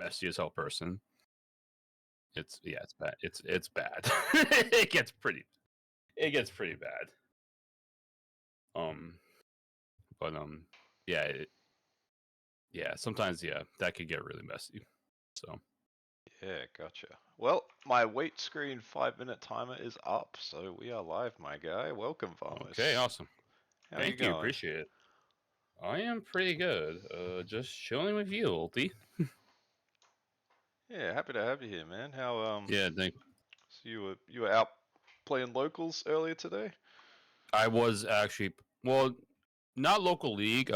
messy as hell person. It's bad. It's bad. it gets pretty bad. But yeah, sometimes that could get really messy. So Yeah, gotcha. Well, my wait screen 5-minute timer is up, so we are live, my guy. Welcome, Vamos. okay, awesome. How Thank you you, going? appreciate it. I am pretty good. Just chilling with you, Ulti. Yeah, happy to have you here, man. How Yeah, thank. So you were out playing locals earlier today? I was actually not local league.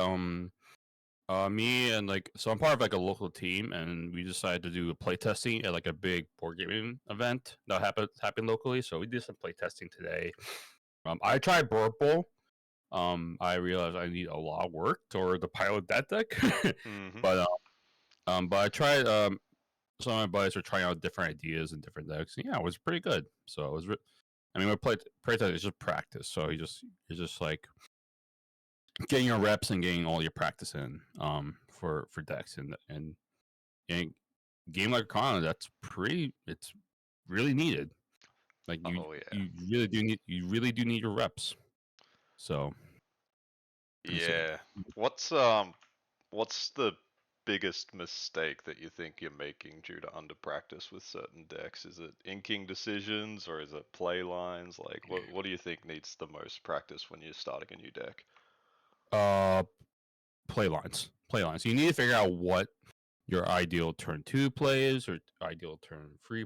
Me and so I'm part of like a local team, and we decided to do a play testing at like a big board gaming event that happened locally. So we did some play testing today. I tried Board Bowl. I realized I need a lot of work toward the pilot that deck, Mm-hmm. but I tried. Some of my buddies were trying out different ideas and different decks. And yeah, it was pretty good. So it was. I mean, we play test is just practice. So you're just like getting your reps and getting all your practice in for decks and game like Lorcana, it's really needed. Like Oh yeah. you really do need your reps. So Yeah. What's the biggest mistake that you think you're making due to under practice with certain decks? Is it inking decisions or is it play lines? Like what do you think needs the most practice when you're starting a new deck? Play lines. You need to figure out what your ideal turn 2 play is or ideal turn 3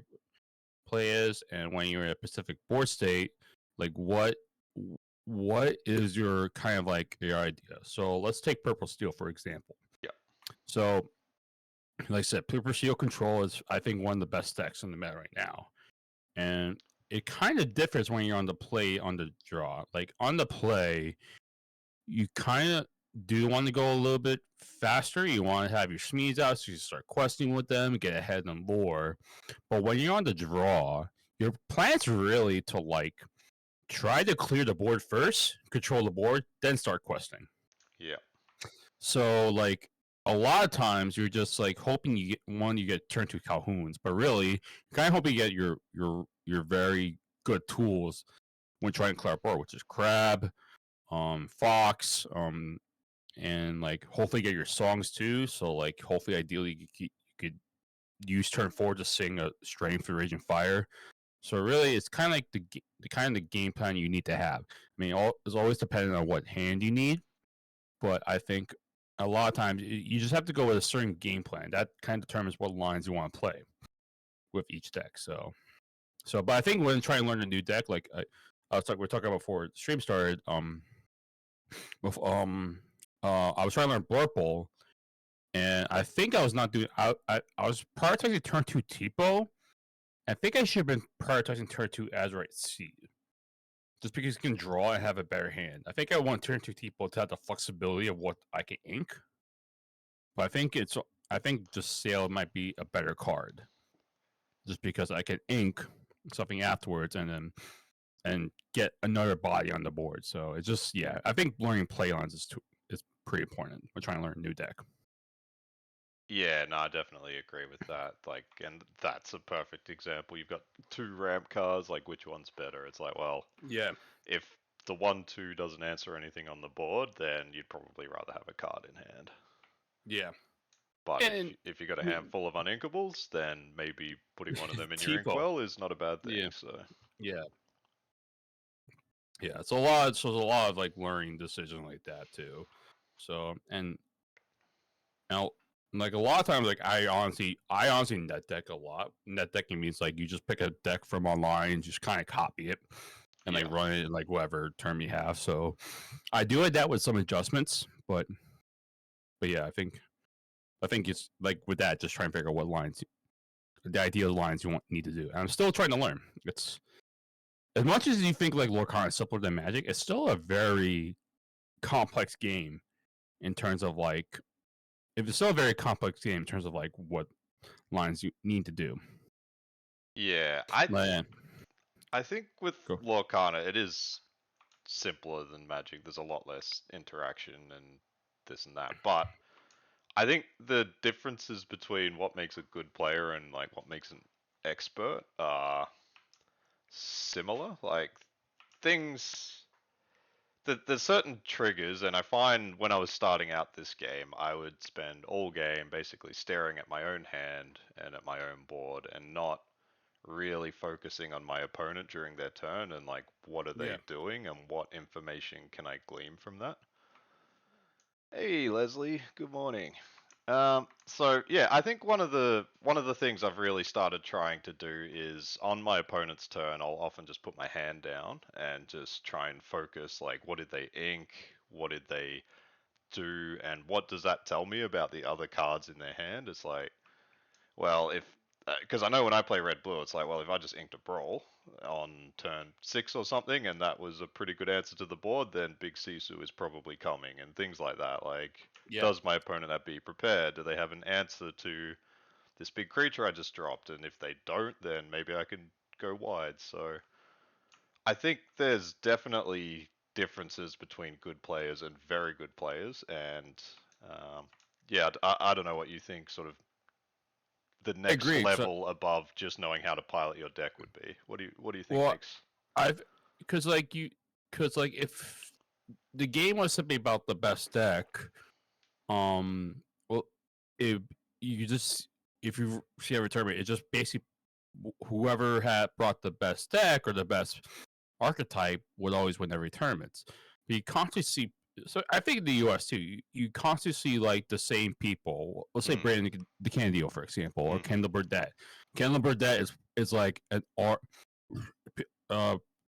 play is, and when you're in a specific board state, like what is your kind of like your idea. So let's take Purple Steel for example. Yeah. So like I said, Purple Steel Control is I think one of the best decks in the meta right now, and it kind of differs when you're on the play on the draw. Like on the play, you kind of do want to go a little bit faster. You want to have your Smedes out so you start questing with them, get ahead in lore. But when you're on the draw, your plan's really to like try to clear the board first, control the board, then start questing. Yeah. So like a lot of times you're just like hoping you get turned to Calhouns, but really you're kind of hoping you get your very good tools when trying to clear a board, which is Crab, Fox, and like hopefully get your songs too. So like hopefully ideally you could use turn 4 to sing a Strain for Raging Fire. So really, it's kind of like the kind of game plan you need to have. I mean, it's always dependent on what hand you need, but I think a lot of times you just have to go with a certain game plan. That kind of determines what lines you want to play with each deck. But I think when trying to learn a new deck, like we're talking about before the stream started, with, I was trying to learn Blur Bowl, and I think I was not doing. I was prioritizing turn 2 Tipo. I think I should have been prioritizing turn 2 Azurite Seed. Just because you can draw and have a better hand. I think I want turn 2 Tipo to have the flexibility of what I can ink. But I think just Sail might be a better card. Just because I can ink something afterwards and get another body on the board. So it's just I think learning play lines is pretty important. We're trying to learn a new deck. Yeah, no, I definitely agree with that. Like, and that's a perfect example. You've got 2 ramp cards, like which one's better? It's like, well, Yeah. if the 1/2 doesn't answer anything on the board, then you'd probably rather have a card in hand. Yeah. But if you got a handful of uninkables, then maybe putting one of them in your inkwell is not a bad thing. Yeah. So yeah. Yeah, it's a lot. So there's a lot of like learning decisions like that too. So and now, like a lot of times, like I honestly net deck a lot. Net decking means like you just pick a deck from online and just kind of copy it and like run it in like whatever term you have. So I do it that with some adjustments, but yeah, I think it's like with that, just trying to figure out what lines, the ideal lines you need to do. And I'm still trying to learn. It's as much as you think like Lorcana is simpler than Magic, it's still a very complex game in terms of like it's still a very complex game in terms of like what lines you need to do. yeah, I think with Lorcana it is simpler than Magic. There's a lot less interaction and this and that, but I think the differences between what makes a good player and like what makes an expert are similar. Like things there's certain triggers, and I find when I was starting out this game, I would spend all game basically staring at my own hand and at my own board and not really focusing on my opponent during their turn and like what are they Yeah, doing and what information can I glean from that. Hey Leslie, good morning. So yeah, I think one of the things I've really started trying to do is on my opponent's turn, I'll often just put my hand down and just try and focus like what did they ink, what did they do, and what does that tell me about the other cards in their hand? It's like, well, if because I know when I play red blue, it's like, well, if I just inked a brawl on turn 6 or something, and that was a pretty good answer to the board, then Big Sisu is probably coming, and things like that. Like, yeah, does my opponent have be prepared? Do they have an answer to this big creature I just dropped? And if they don't, then maybe I can go wide. So I think there's definitely differences between good players and very good players, and yeah, I don't know what you think. Sort of the I next agree. So, level above just knowing how to pilot your deck would be. What do you think well, makes? I've because like you, because like if the game was simply about the best deck, well, if you just if you see every tournament, it just basically whoever had brought the best deck or the best archetype would always win every tournament. But you constantly see, so I think in the U.S. too, you constantly see like the same people. Let's say Mm, Brandon DeCandio, for example, or mm-hmm. Kendall Burdett. Kendall Burdett is like an art, uh,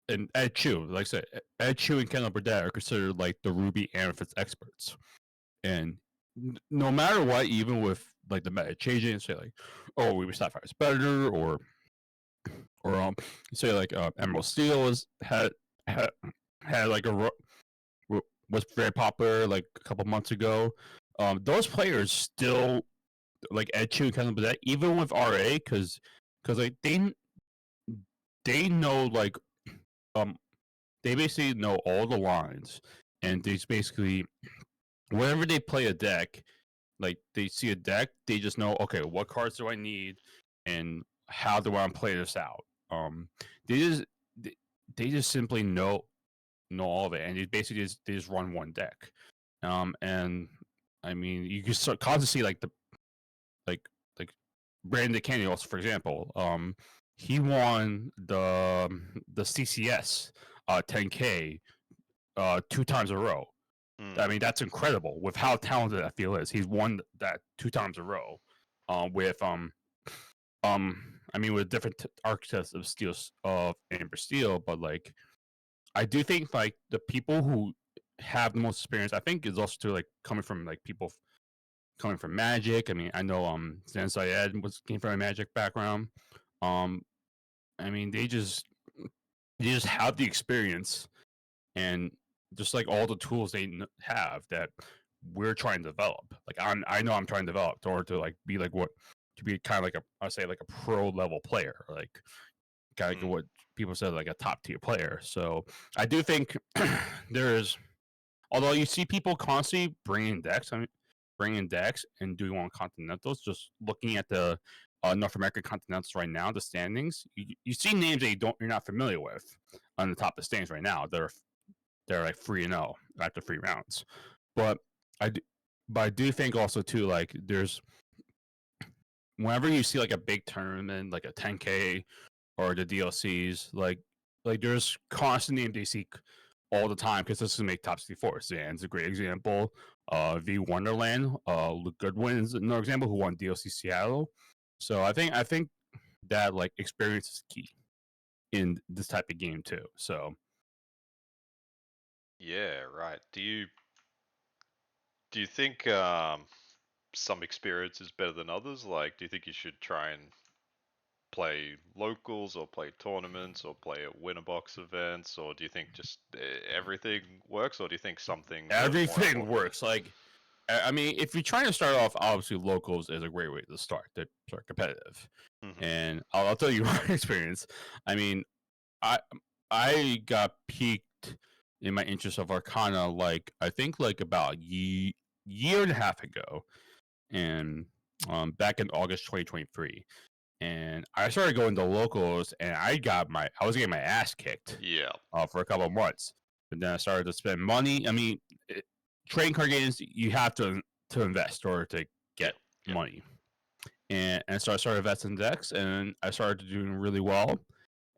and Ed Chu. Like I said, Ed Chu and Kendall Burdett are considered like the Ruby Amethyst experts. And no matter what, even with like the meta changing, say like, oh, Ruby Sapphire is better, or say like Emerald Steel had had like was very popular like a couple months ago. Those players still like Ed Chu and kind of that even with RA because like they know like um they basically know all the lines and they basically whenever they play a deck like they see a deck they just know okay what cards do I need and how do I play this out. They just they, they just simply know all of it, and they just run one deck. And I mean, you can start constantly see like like Brandon Candy also, for example. He won the CCS 10K 2 times in a row. I Mm, mean, that's incredible with how talented that field is. He's won that 2 times in a row. With I mean, with different archetypes of steel of Amber Steel, but like I do think like the people who have the most experience, I think, is also too like coming from like people coming from Magic. I mean, I know Zan Syed came from a Magic background. Um, I mean, they just have the experience and just like all the tools they have that we're trying to develop. Like I know I'm trying to develop in order to like be like what to be kind of like a I say like a pro level player, like kind of like mm. what people said like a top tier player. So I do think there's although you see people constantly bringing decks, I mean, bringing decks and doing on continentals. Just looking at the North American continentals right now, the standings, you see names that you're not familiar with on the top of the standings right now. They're like 3-0 after 3 rounds, but I do, but I do think also too like there's whenever you see like a big tournament like a 10K or the DLCs, like there's constant names they seek all the time because this is make top 64. Zan's a great example. V Wonderland, Luke Goodwin is another example who won DLC Seattle. So I think that like experience is key in this type of game too. So Yeah, right. Do you think some experience is better than others? Like, do you think you should try and play locals or play tournaments or play at winner box events, or do you think just everything works, or do you think some things are more everything important? works. Like I mean, if you're trying to start off, obviously locals is a great way to start. To start competitive, Mm-hmm. and I'll tell you my experience. I mean, I I got peaked in my interest of Arcana like I think like about year and a half ago. and back in August 2023. And I started going to locals, and I was getting my ass kicked. Yeah. For a couple of months, but then I started to spend money. I mean, trading card games, you have to invest in order to get money, and so I started investing in decks, and I started doing really well.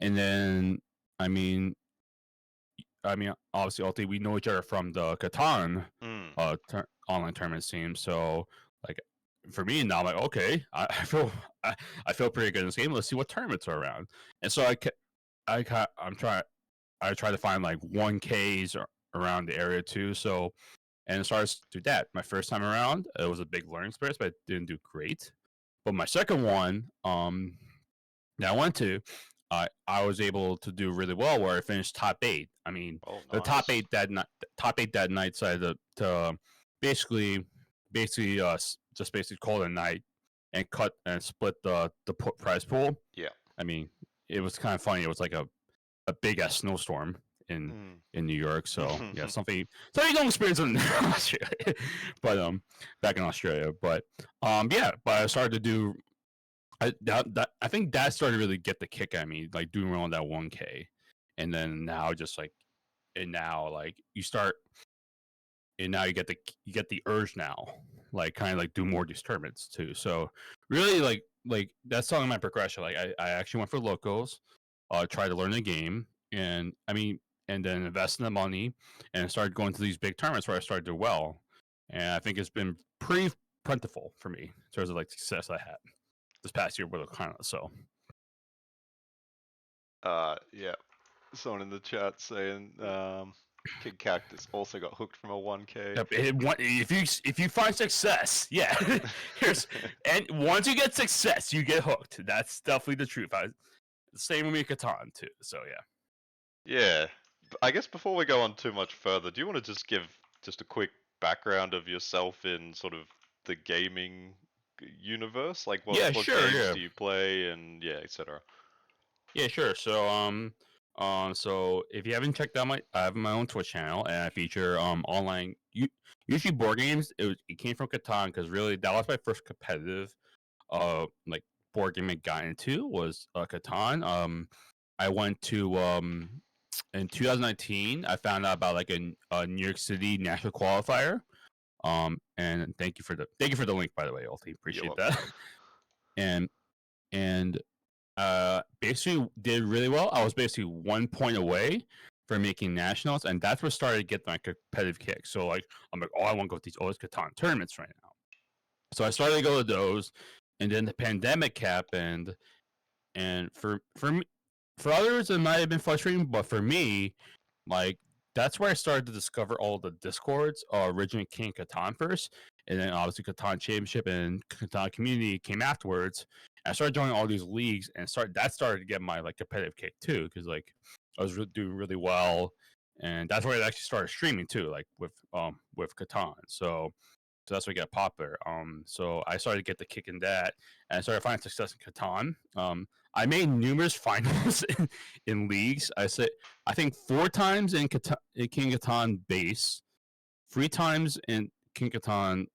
And then, I mean, obviously, ultimately, we know each other from the Catan online tournament scene. So, like, for me now, I'm like, okay, I feel pretty good in this game. Let's see what tournaments are around. And so I try to find like 1Ks around the area too. So, and as far as do that, my first time around, it was a big learning experience, but I didn't do great. But my second one, that I went to, I was able to do really well, where I finished top 8. I mean, the top nice. 8 that night, so I had to basically, just basically call it a night and cut and split the prize pool. Yeah. I mean, it was kind of funny. It was like a big ass snowstorm in New York. So yeah, something you don't experience in Australia, but back in Australia. But yeah, but I started to do. I think that started to really get the kick at me, like doing around that 1K, and then now just like, and now like you start, and now you get the urge now, like kind of like do more of these tournaments too. So really like that's all in my progression. Like I actually went for locals, try to learn the game, and I mean, and then invest in the money, and started going to these big tournaments where I started to do well, and I think it's been pretty plentiful for me in terms of like success I had this past year with Lorcana. So yeah. Someone in the chat saying King Cactus also got hooked from a 1K. if you find success, yeah, and once you get success, you get hooked. That's definitely the truth. Same with me, Catan too. So yeah. Yeah. I guess before we go on too much further, do you want to just give just a quick background of yourself in sort of the gaming universe? Like what Sure, games yeah. do you play, and yeah, etc. Yeah, sure. So if you haven't checked out I have my own Twitch channel, and I feature online, usually board games. It came from Catan, because really that was my first competitive like board game I got into was Catan. I went to in 2019. I found out about like a New York City national qualifier. And thank you for the link, by the way, Ulti. Appreciate that. and and basically did really well. I was basically 1 point away from making nationals, and that's what started to get my competitive kick. So like I'm like, oh, I want to go to these Catan tournaments right now. So I started to go to those, and then the pandemic happened, and for me, for others it might have been frustrating, but for me, like that's where I started to discover all the discords. Originally King Catan first, and then obviously Catan Championship and Catan Community came afterwards. And I started joining all these leagues, and started to get my like competitive kick too, because like I was doing really well, and that's where I actually started streaming too, like with Catan. So that's what got popular. So I started to get the kick in that, and I started finding success in Catan. I made numerous finals in leagues. I think 4 times in King Catan base, 3 times in King Catan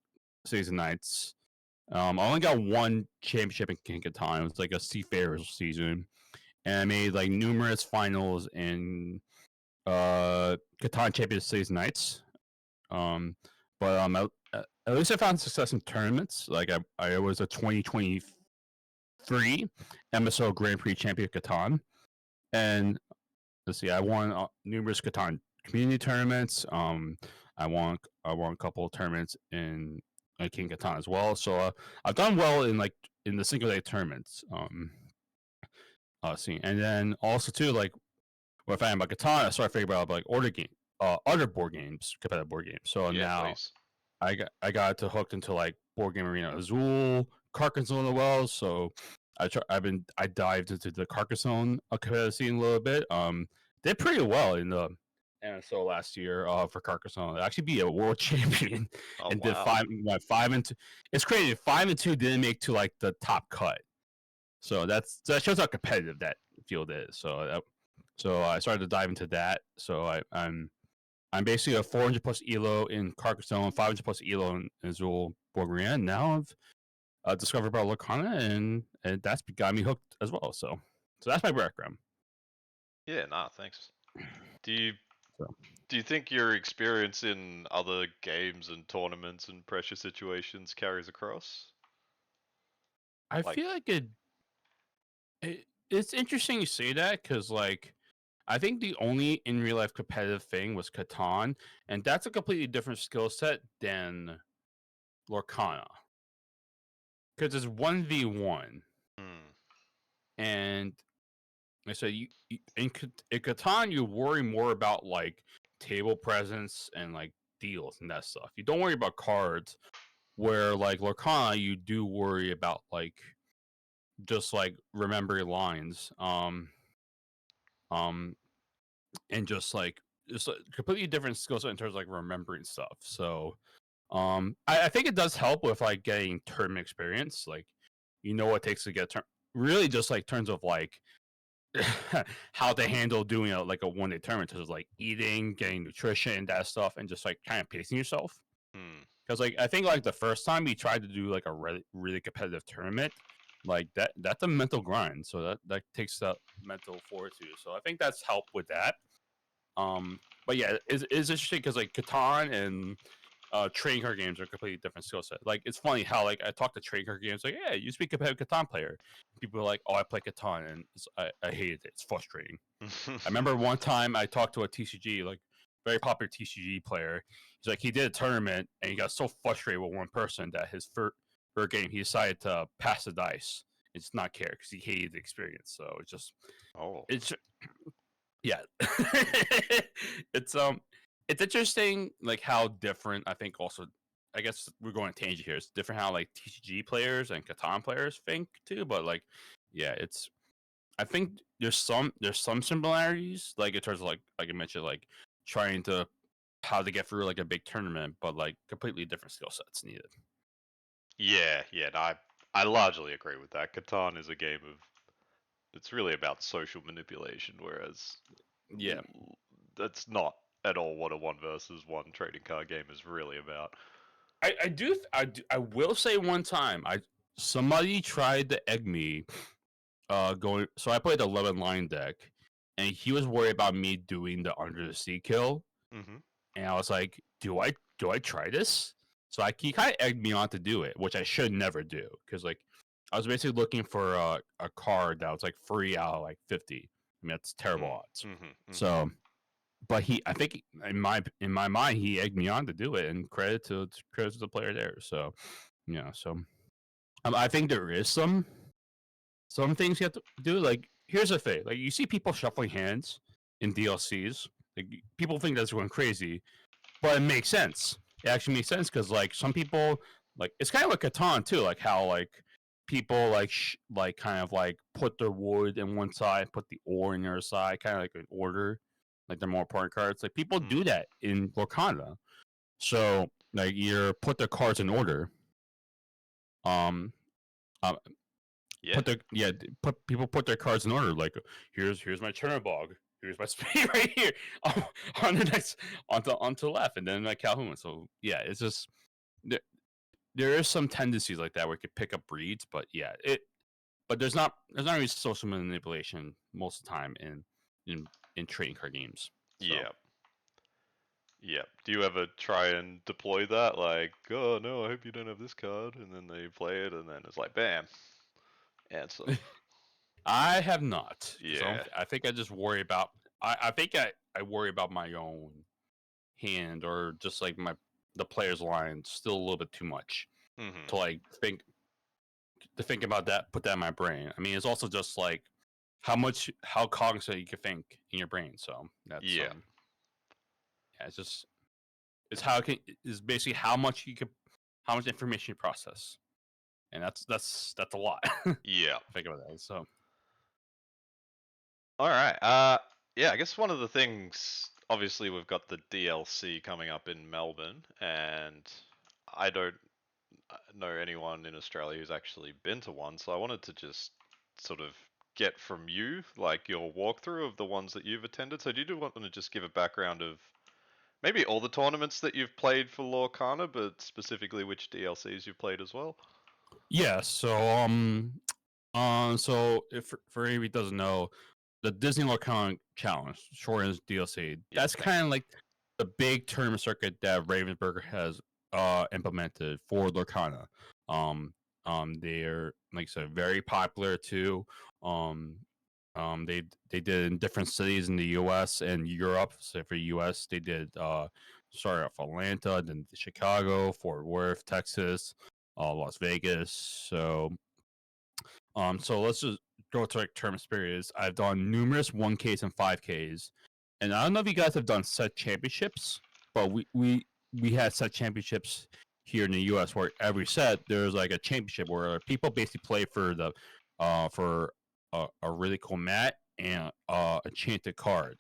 Season Nights. I only got one championship in King Catan. It was like a Seafarers season, and I made like numerous finals in Catan Champions Season Nights. But at least I found success in tournaments. Like I was a 2023 MSO Grand Prix champion at Catan, and let's see, I won numerous Catan community tournaments. I won a couple of tournaments in King Catan as well. So I've done well in like in the single day tournaments. See, and then also too, like when I found about Catan, I started figuring out like other board games, competitive board games. So Yeah, now please. I got to hooked into like Board Game Arena Azul, Carcassonne as well. So I dived into the Carcassonne competitive scene a little bit. Did pretty well in the NSO last year for Carcassonne. I actually be a world champion and did Wow. 5-2. It's crazy. 5-2 didn't make to like the top cut. So that shows how competitive that field is. So I started to dive into that. So I'm I'm basically a 400 plus elo in Carcassonne, 500 plus elo in Azul Borgrian. Now I've discovered about Lorcana, and that's got me hooked as well. So that's my background. Yeah, nah, thanks. Do you So do you think your experience in other games and tournaments and pressure situations carries across? I Like, feel like it's interesting you say that because like I think the only in real life competitive thing was Catan, and that's a completely different skill set than Lorcana because it's 1v1, hmm, and I said you in Catan you worry more about like table presence and like deals and that stuff. You don't worry about cards. Where like Lorcana, you do worry about like just like remembering lines, um, and just like it's a completely different skill set in terms of like remembering stuff. So, I think it does help with like getting tournament experience. Like, you know what it takes to get really just like terms of like how to handle doing like a 1 day tournament, just like eating, getting nutrition, that stuff, and just like kind of pacing yourself. hmm, Because like I think like the first time we tried to do like a really competitive tournament, like that's a mental grind. So that takes that mental fortitude. So I think that's helped with that. But yeah, it's interesting because like Catan and trading card games are a completely different skill set. Like it's funny how like I talk to trading card games like, yeah, you used to be a competitive Catan player. People are like, oh, I play Catan and I hated it. It's frustrating. I remember one time I talked to a TCG, like very popular TCG player. He's like he did a tournament and he got so frustrated with one person that his first game he decided to pass the dice and just not care because he hated the experience. So oh, it's yeah, it's it's interesting like how different I think also. I guess we're going to tangent here. It's different how like TCG players and Catan players think too, but like yeah, it's I think there's some similarities, like in terms of like I mentioned, like trying to how to get through like a big tournament, but like completely different skill sets needed. yeah, yeah. No, I largely agree with that. Catan is a game of it's really about social manipulation, whereas Yeah, that's not at all what a one versus one trading card game is really about. I will say one time somebody tried to egg me going so I played 11 line deck and he was worried about me doing the under the sea kill Hmm. and I was like, do I try this? So he kind of egged me on to do it, which I should never do because like I was basically looking for a card that was like free out of like 50. I mean that's terrible odds. Mm-hmm. Hmm. So, but I think in my mind he egged me on to do it, and credit to the player there. So yeah, so I think there is some things you have to do. Like here's the thing: like you see people shuffling hands in DLCs. Like people think that's going crazy, but it makes sense. It actually makes sense because like some people like it's kind of like Catan too, like how like people like like kind of like put their wood in one side, put the ore in the other side, kind of like an order, like the more important cards. Like people do Mm. that in Lorcana. So like you put the cards in order. Um, uh, Yeah. put people put their cards in order. Like here's my Chernobog. Here's my speed right here on the next onto the left, and then my Calhoun. So yeah, it's just there, there is some tendencies like that where you could pick up breeds, but yeah, but there's not really social manipulation most of the time in trading card games. So Yeah. Yeah. Do you ever try and deploy that? Like, oh no, I hope you don't have this card, and then they play it, and then it's like, bam, answer. I have not because Yeah. I think I just worry about I think I worry about my own hand or just like the player's line still a little bit too much Hmm. to like think about that, put that in my brain. I mean, it's also just like how cognizant you can think in your brain. So that's Yeah. yeah, it's how it can is basically how much information you process, and that's a lot. Yeah. Think about that. So All right. Yeah, I guess one of the things, obviously, we've got the DLC coming up in Melbourne, and I don't know anyone in Australia who's actually been to one, so I wanted to just sort of get from you, like your walkthrough of the ones that you've attended. So do you want to just give a background of maybe all the tournaments that you've played for Lorcana, but specifically which DLCs you've played as well? Yeah. So if for anybody who doesn't know, the Disney Lorcana Challenge, short as DLC, Yeah, that's thank kind you. of like the big tournament circuit that Ravensburger has implemented for Lorcana. Um, they're like I said, very popular too. Um, they did in different cities in the U.S. and Europe. So for U.S., they did started off Atlanta, then Chicago, Fort Worth, Texas, Las Vegas. So let's just go to like term experience. I've done numerous 1Ks and 5Ks, and I don't know if you guys have done set championships, but we had set championships here in the U.S. where every set there's like a championship where people basically play for the for a really cool mat and a chanted card.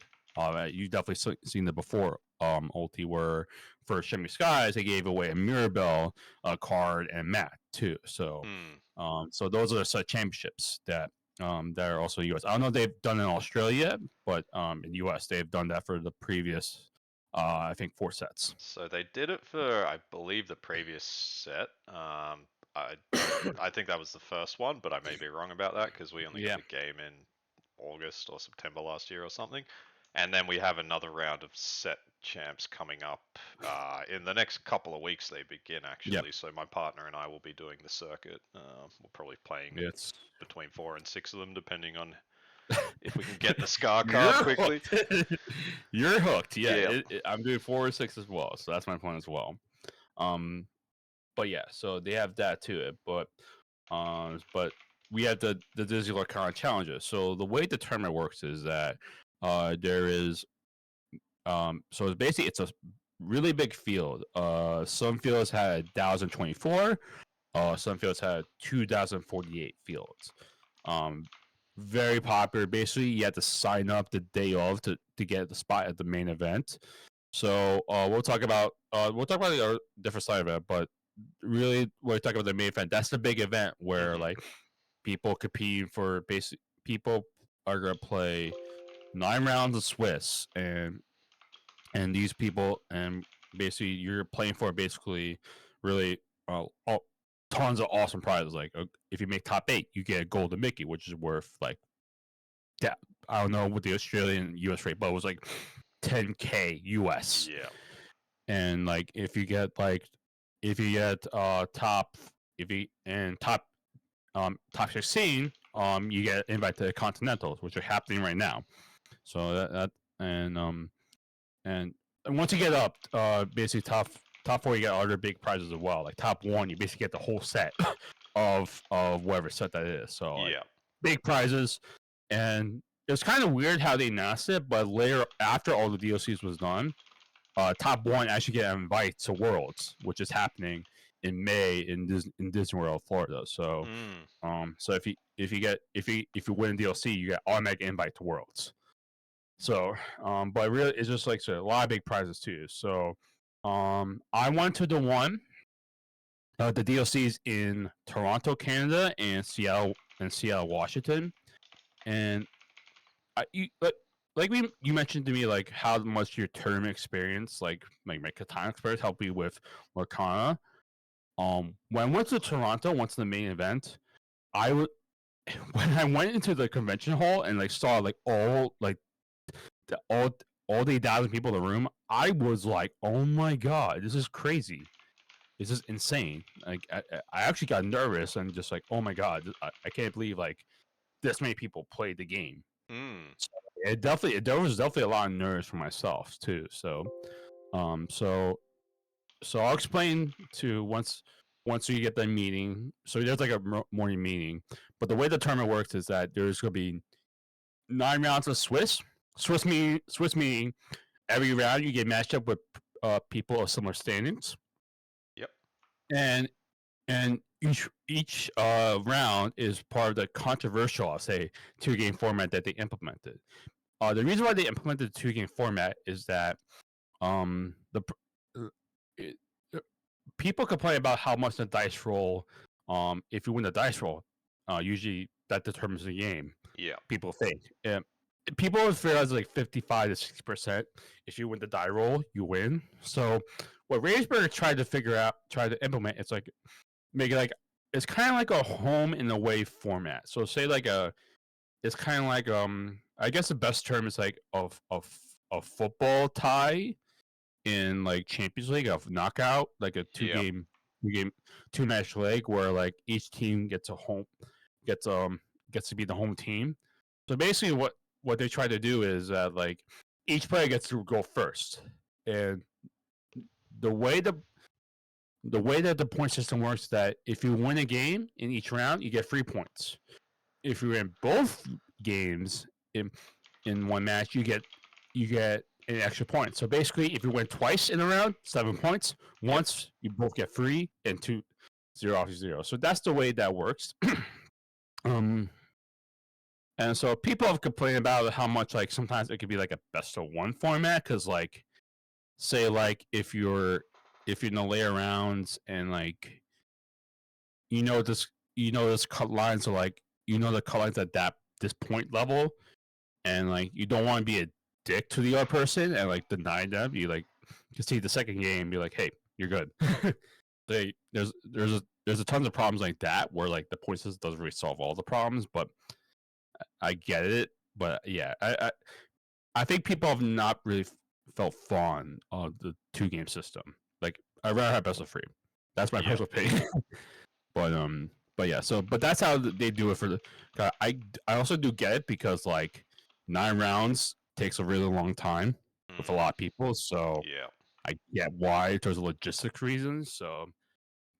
You definitely seen that before, Ulti, where for Shimmy Skies they gave away a Mirabelle card and mat too. Hmm. So those are the set championships that are also U.S. I don't know if they've done in Australia yet, but in U.S. they've done that for the previous, I think 4 sets. So they did it for, I believe, the previous set. I don't. I think that was the first one, but I may be wrong about that because we only got Yeah. the game in August or September last year or something. And then we have another round of set champs coming up in the next couple of weeks. They begin Yep. actually. So my partner and I will be doing the circuit. We're probably playing It's between 4 and 6 of them, depending on if we can get the scar you're card quickly. hooked. You're hooked. Yeah, Yeah. I'm doing 4 or 6 as well, so that's my point as well. Um, but yeah, so they have that to it, but we have the Disney Lorcana challenges. So the way the tournament works is that there is so it's basically it's a really big field. Some fields had 1,024. Some fields had 2,048 fields. Um, very popular. Basically, you had to sign up the day of to get the spot at the main event. So we'll talk about the different side of it, but really, when we talk about the main event, that's the big event where Hmm. like people compete for basic. People are gonna play 9 rounds of Swiss, and these people and basically you're playing for basically really tons of awesome prizes. Like if you make top 8, you get a golden Mickey, which is worth like that. I don't know what the Australian US rate, but it was like 10K US. Yeah. And like if you get top if you and top 16, you get invited to the Continentals, which are happening right now. So that and once you get up, basically top 4, you get other big prizes as well. Like top 1, you basically get the whole set of whatever set that is. So like Yeah. big prizes, and it's kind of weird how they announced it, but later after all the DLCs was done, top 1 actually get an invite to Worlds, which is happening in May in Disney World, Florida. Mm. So if you win DLC, you get automatic invite to Worlds. So, but really, it's just like so, a lot of big prizes too. So, I went to the DLCs in Toronto, Canada, and Seattle, Washington, and like you mentioned to me like how much your tournament experience, like my Katana experience, helped you with Lorcana. When I went to Toronto, once the main event, I would when I went into the convention hall and like saw like the, all the 1,000 people in the room, I was like, "Oh my god, this is crazy! This is insane!" Like, I actually got nervous and just like, "Oh my god, I can't believe like this many people played the game." Mm. So there was definitely a lot of nerves for myself too. Um, so so I'll explain to once we get the meeting. So there's like a morning meeting, but the way the tournament works is that there's gonna be 9 rounds of Swiss meaning every round you get matched up with people of similar standings, Yep. and each round is part of the controversial, I'll say, 2 game format that they implemented. The reason why they implemented the 2 game format is that the uh, it, people complain about how much the dice roll. If you win the dice roll, usually that determines the game. Yeah. People think. people would figure out like 55 to 60%. If you win the die roll, you win. So what Rageberg tried to implement, it's like make it like it's kind of like a home and away format. So say like it's kind of like I guess the best term is like of football tie in like Champions League of knockout, like a Yep. two game two match leg where like each team gets gets to be the home team. So basically what they try to do is that like each player gets to go first. And the way the way that the point system works is that if you win a game in each round, you get 3 points. If you win both games in one match, you get an extra point. So basically, if you win twice in a round, 7 points. Yep. Once you both get 3 and 2, 0 off 0. So that's the way that works. um, and so people have complained about how much like sometimes it could be like a best of one format because like say like if you're in the later rounds and like this cut lines are like the cut lines at this point level and like you don't want to be a dick to the other person and like deny them. You like can see the second game, be like, hey, you're good. There's a tons of problems like that where like the point system doesn't really solve all the problems, but I get it. But yeah, I think people have not really felt fond of the 2 game system. Like I'd rather have best of 3. That's my Yep. personal opinion. But yeah, so but that's how they do it for the. I also do get it because like 9 rounds takes a really long time with a lot of people, so Yeah. I get why there's logistics reasons. So,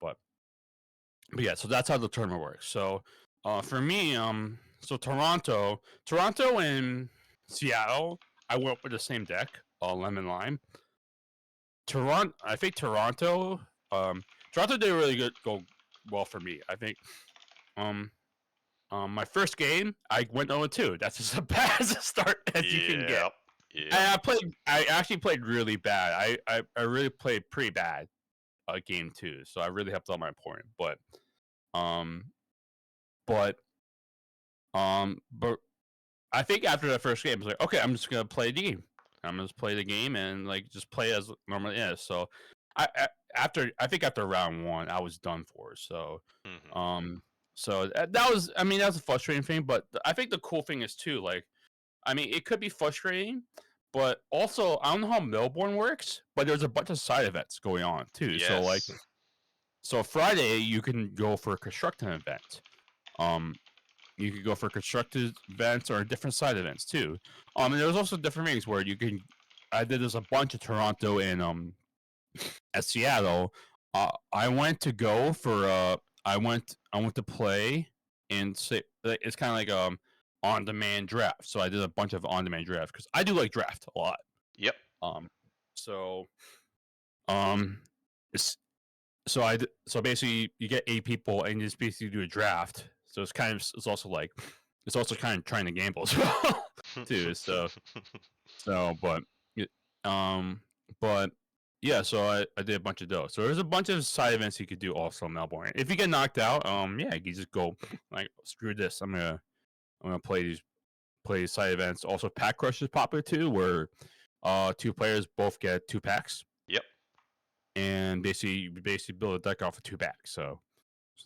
but yeah, so that's how the tournament works. So, for me, so Toronto and Seattle, I went with the same deck, lemon lime. I think Toronto did really go well for me. I think, um, my first game, I went 0-2. That's as bad as a start as you can get. Yep. Yep. And I actually played really bad. I really played pretty bad game 2, so I really helped out my opponent. Um, but but I think after the first game, I was like, okay, I'm just gonna play the game. I'm gonna just play the game and like just play as normally is. So I think after round 1, I was done for. So Mm-hmm. so that was that was a frustrating thing. But I think the cool thing is too like it could be frustrating, but also I don't know how Melbourne works, but there's a bunch of side events going on too. So like Yes. so Friday you can go for a constructive event. You could go for constructed events or different side events too. And there's also different things where you can. I did this a bunch of Toronto and at Seattle. I went to go for I went to play and say it's kind of like on demand draft. So I did a bunch of on demand drafts because I do like draft a lot. Yep. So um, it's so basically you get 8 people and you just basically do a draft. So it's also like it's also kind of trying to gamble as well too. So um but yeah, so I did a bunch of those. So there's a bunch of side events you could do also in Melbourne. If you get knocked out, yeah, you can just go like screw this. I'm gonna play these side events. Also, Pack Crush is popular too, where 2 players both get 2 packs, Yep. and you basically build a deck off of 2 packs. So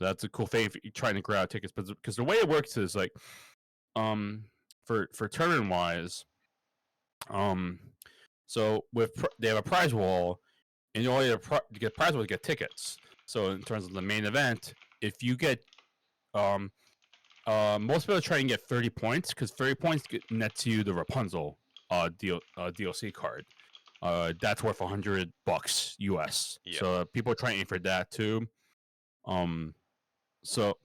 that's a cool thing if you're trying to grab tickets. But because the way it works is like, for tournament wise, um, so they have a prize wall, and you only to get prize wall to get tickets. So in terms of the main event, if you get most people try and get 30 points because 30 points nets you the Rapunzel DLC card. That's worth $100 US. Yep. So people try and aim for that too. So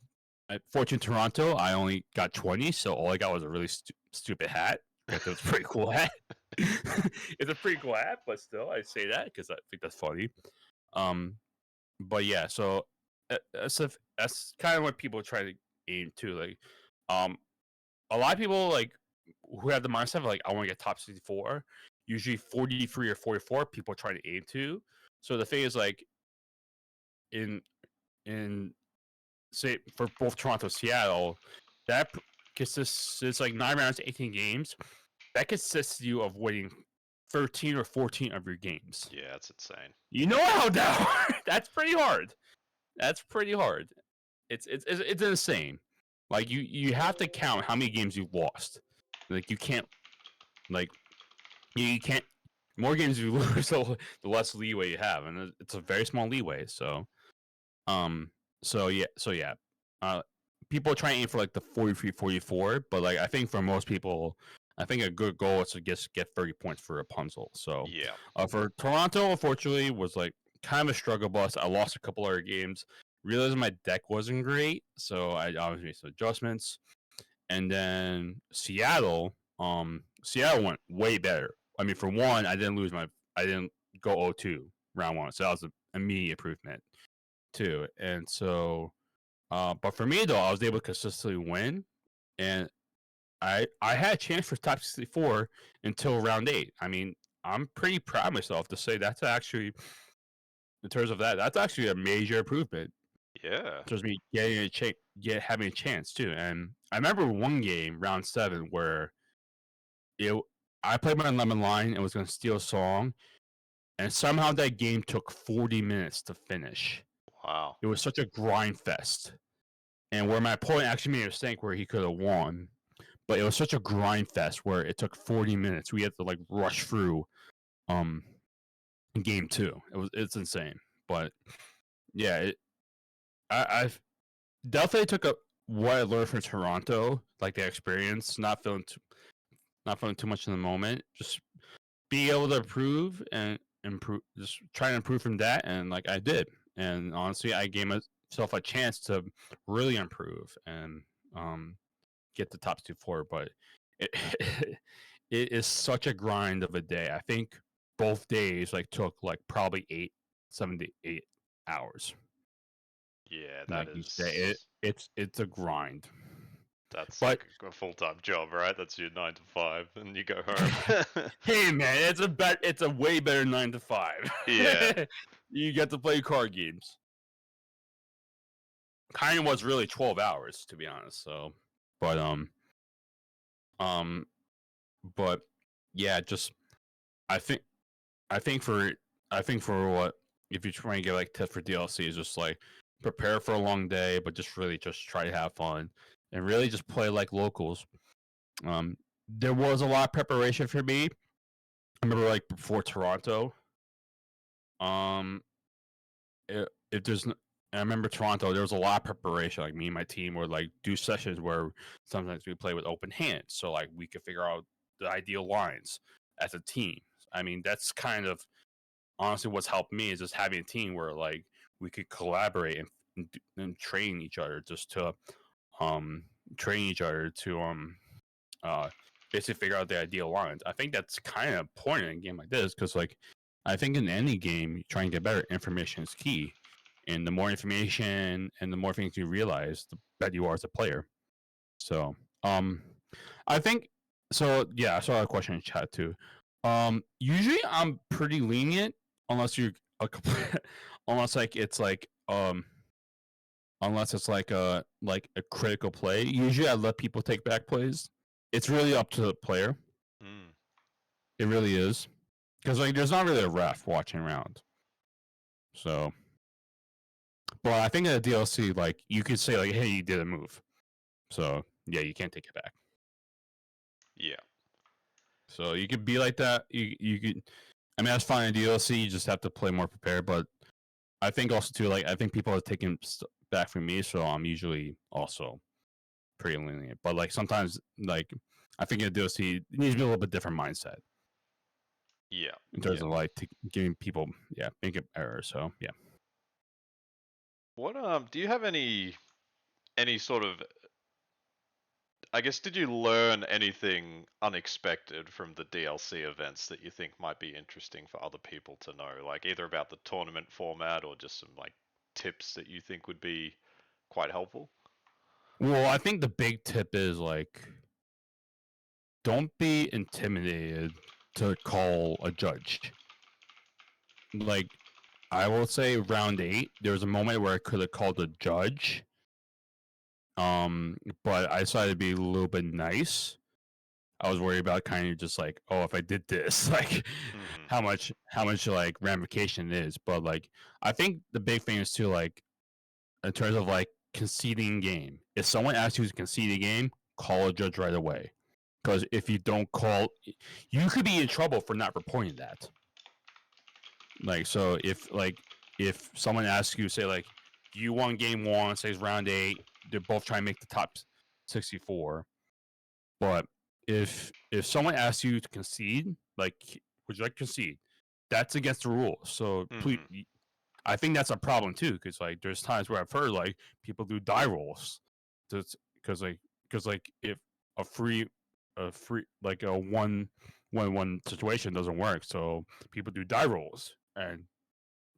at Fortune Toronto, I only got 20, so all I got was a really stupid hat. But it was a pretty cool hat. It's a pretty cool hat, but still, I say that because I think that's funny. But yeah, so that's kind of what people try to aim to. Like, a lot of people like who have the mindset of like I want to get top 64. Usually 43 or 44 people try to aim to. So the thing is like in say for both Toronto and Seattle, that because it's like 9 rounds, 18 games. that consists you of winning 13 or 14 of your games. Yeah, it's insane. You know how that that's pretty hard. That's pretty hard. It's insane. Like you have to count how many games you've lost. Like you can't like you can't more games you lose the less leeway you have, and it's a very small leeway. Um so yeah. Uh People try and aim for like the 43 44, but like I think for most people I think a good goal is to just get 30 points for Rapunzel. So Yeah. for Toronto, unfortunately, was like kind of a struggle bus. I lost a couple other games. Realized my deck wasn't great, so I obviously made some adjustments. And then Seattle went way better. I mean, for one, I didn't go 0-2 round one, so that was an immediate improvement too. And so, but for me though, I was able to consistently win, and I had a chance for top 64 until round 8. I mean, I'm pretty proud of myself to say that's actually, in terms of that, that's actually a major improvement. Yeah. In terms of me having a chance too. And I remember one game, round 7, where it I played my lemon line and was going to steal a song, and somehow that game took 40 minutes to finish. Wow. It was such a grind fest, and where my opponent actually made a mistake where he could have won. But it was such a grind fest where it took 40 minutes. We had to like rush through um game 2. It's insane. But yeah, I've definitely took a what I learned from Toronto, like the experience, not feeling too much in the moment, just be able to improve and improve, just try to improve from that, and like I did. And honestly, I gave myself a chance to really improve and get the top 2 4, but it it is such a grind of a day. I think both days like took like probably 7 to 8 hours. Yeah, that Like each day, is it's a grind. that's But like a full-time job, right? That's your 9 to 5 and you go home. hey, man, it's a way better 9 to 5. Yeah. You get to play card games. Kind of was really 12 hours to be honest. So, but um, but yeah, just I think I think for what if you're trying to get like tips for DLC is just like prepare for a long day, but just really just try to have fun and really just play like locals. There was a lot of preparation for me. I remember like before Toronto. Um, if there's, I remember Toronto. There was a lot of preparation. Like me and my team would like do sessions where sometimes we play with open hands, so like we could figure out the ideal lines as a team. I mean, that's kind of honestly what's helped me is just having a team where like we could collaborate and train each other just to um train each other to uh basically figure out the ideal lines. I think that's kind of important in a game like this because like I think in any game trying to get better, information is key, and the more information and the more things you realize, the better you are as a player. So I think so. Yeah, I saw a question in chat too. Usually I'm pretty lenient unless you're a unless unless it's like a critical play. Usually I let people take back plays. It's really up to the player. Mm. It really is because like there's not really a ref watching around. So, but I think in the DLC like you could say like, hey, you did a move. So yeah, you can't take it back. Yeah. So you could be like that. You could. I mean, that's fine in DLC. You just have to play more prepared. But I think also too, like I think people are taking back from me, so I'm usually also pretty lenient. But like sometimes, like I think in DLC, it needs to be a little bit different mindset Yeah. in terms Yeah. of like giving people, making errors. So yeah. What do you have any sort of, I guess, did you learn anything unexpected from the DLC events that you think might be interesting for other people to know? Like either about the tournament format or just some like tips that you think would be quite helpful? Well, I think the big tip is like don't be intimidated to call a judge. Like I will say round 8, there was a moment where I could have called a judge. But I decided to be a little bit nice. I was worried about kind of just like, oh, if I did this, like how much like ramification it is. But like I think the big thing is too, like in terms of like conceding game. If someone asks you to concede a game, call a judge right away. Because if you don't call, you could be in trouble for not reporting that. Like, so if someone asks you, say like, you won game one, say it's round 8, they're both trying to make the top 64. But if someone asks you to concede, like, would you like to concede? That's against the rules. So please, I think that's a problem too, because like there's times where I've heard like people do die rolls, because like if a free like a one situation doesn't work, so people do die rolls, and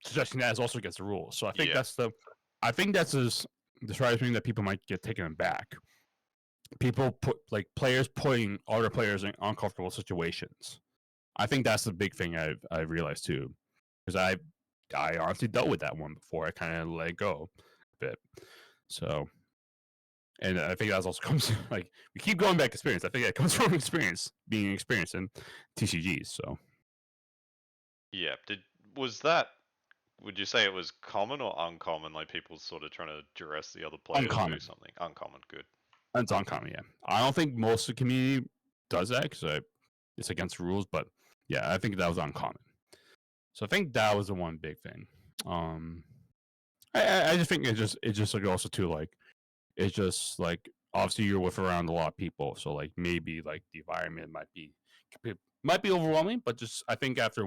suggesting that is also against the rules. So I think that's the surprising thing that people might get taken aback. People put like players putting other players in uncomfortable situations. I think that's the big thing I've realized too, because I honestly dealt with that one before. I kind of let it go a bit. So, and I think that also comes like we keep going back to experience. I think that comes from experience, being experienced in TCGs. So, yeah. Was that? Would you say it was common or uncommon? Like people sort of trying to duress the other player to do uncommon. something. Uncommon. Good. It's uncommon. Yeah, I don't think most of the community does that because it's against the rules. But yeah, I think that was uncommon. So I think that was the one big thing. Um, I just think it just like also too like it's just like obviously you're with around a lot of people, so like maybe like the environment might be overwhelming, but just I think after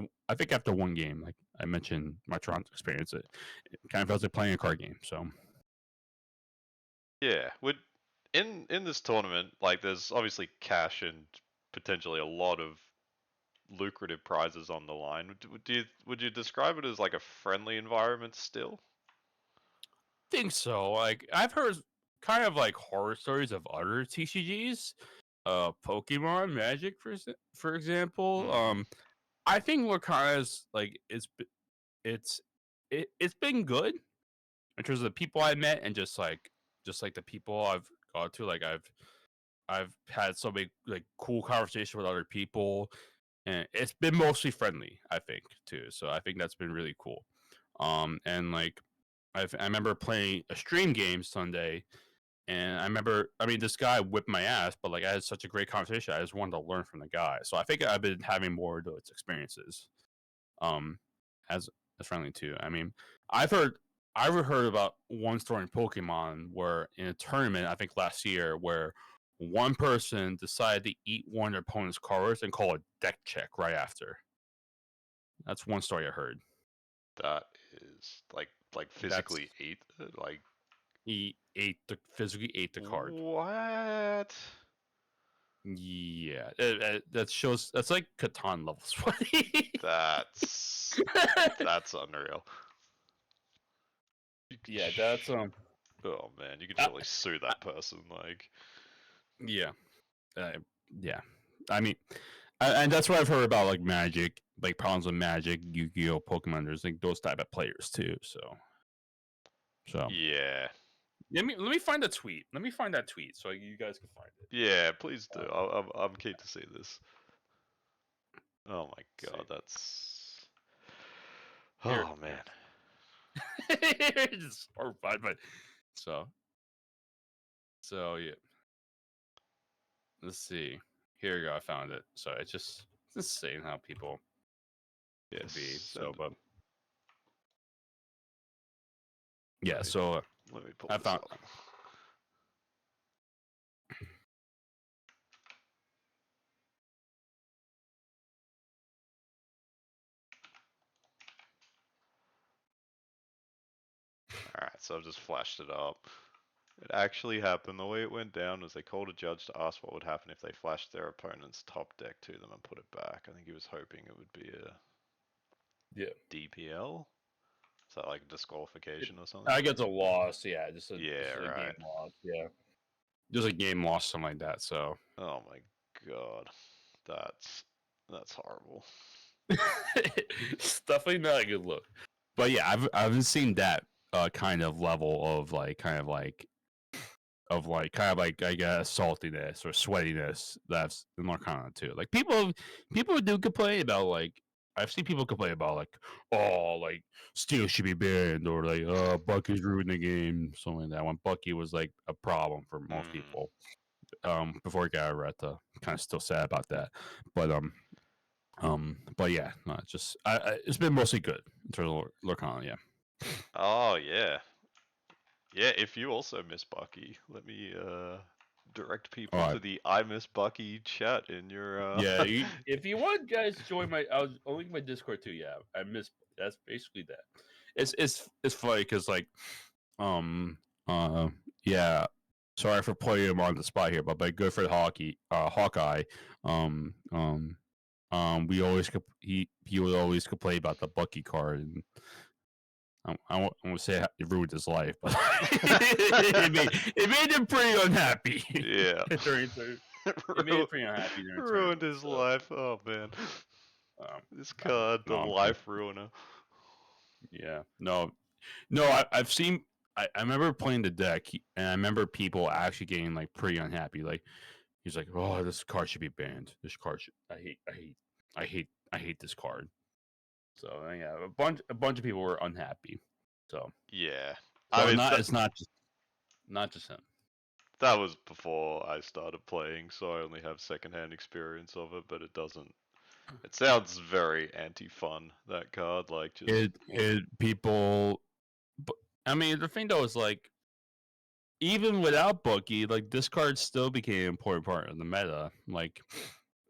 one game, like I mentioned my Toronto experience, it kind of feels like playing a card game. So Yeah. Would in this tournament, like there's obviously cash and potentially a lot of lucrative prizes on the line. Would you describe it as like a friendly environment still? think so. Like I've heard kind of like horror stories of other TCGs, Pokemon, Magic for example. I think Lorcana's like it's it's been good in terms of the people I met and just like the people I've gone to. Like I've had so many like cool conversations with other people, and it's been mostly friendly. I think too. So I think that's been really cool. And like I remember playing a stream game Sunday, and I mean, this guy whipped my ass, but like I had such a great conversation. I just wanted to learn from the guy. So I think I've been having more of those experiences. Um, as friendly too. I mean, I've heard I've heard about one story in Pokemon where in a tournament, I think last year, where one person decided to eat one of their opponent's cards and call a deck check right after. That's one story I heard. That is like That's physically ate it? Like he physically ate the card. what? Yeah, that shows that's like Catan levels. That's that's unreal. Yeah, that's Oh man, you could uh, surely sue that person. Like, yeah, uh, yeah. I mean, and that's what I've heard about like Magic, like problems with Magic, Yu-Gi-Oh, Pokemon. There's like those type of players too. So yeah, let me find a tweet. Let me find that tweet so you guys can find it. yeah. Please do. I'm keen to see this. Oh my See god, that's. here, Oh man. it's horrified, but so yeah. Let's see. Here we go. I found it. So it's just saying how people could Yes. be. So, Send but it. yeah. So Let me pull I this found. up. Alright, so I've just flashed it up. It actually happened. The way it went down was they called a judge to ask what would happen if they flashed their opponent's top deck to them and put it back. I think he was hoping it would be a Yeah. DPL. Is that like a It, disqualification or something? I guess a loss. Yeah. Yeah, Just a game right. loss. Yeah. Just a game loss, something like that. So Oh my god. That's horrible. it's definitely not a good look. But yeah, I've seen that kind of level of like kind of like of like kind of like I guess saltiness or sweatiness that's in Lorcana too. Like people do complain about like I've seen people complain about like oh like Steel should be banned or like Bucky's ruining the game something like that when Bucky was like a problem for most people before he got Areta. Kind of still sad about that, but yeah, no, just it's been mostly good in terms of Lorcana. Yeah. Oh yeah, yeah. If you also miss Bucky, let me direct All people right. to the I miss Bucky chat in your. Yeah, if you want guys to join I'll link my Discord too. Yeah, I miss that's basically that. It's funny because like um uh yeah. Sorry for putting him on the spot here, but my good friend Hawkeye, um um we always he would always complain about the Bucky card, and I won't say it ruined his life, but it made him pretty unhappy. Yeah. during it made him pretty unhappy during Ruined tournament. his So, life. Oh man. This card, the no, I'm kidding. life ruiner. Yeah, no, I've seen. I remember playing the deck, and I remember people actually getting like pretty unhappy. Like he's like, "Oh, this card should be banned. This card should. I hate this card." So yeah, a bunch of people were unhappy. So Yeah. so I mean, it's not just him. that was before I started playing, so I only have secondhand experience of it, but it doesn't. It sounds very anti-fun, that card, like just. It people. But I mean, the thing though is like even without Bucky, like this card still became an important part of the meta. Like,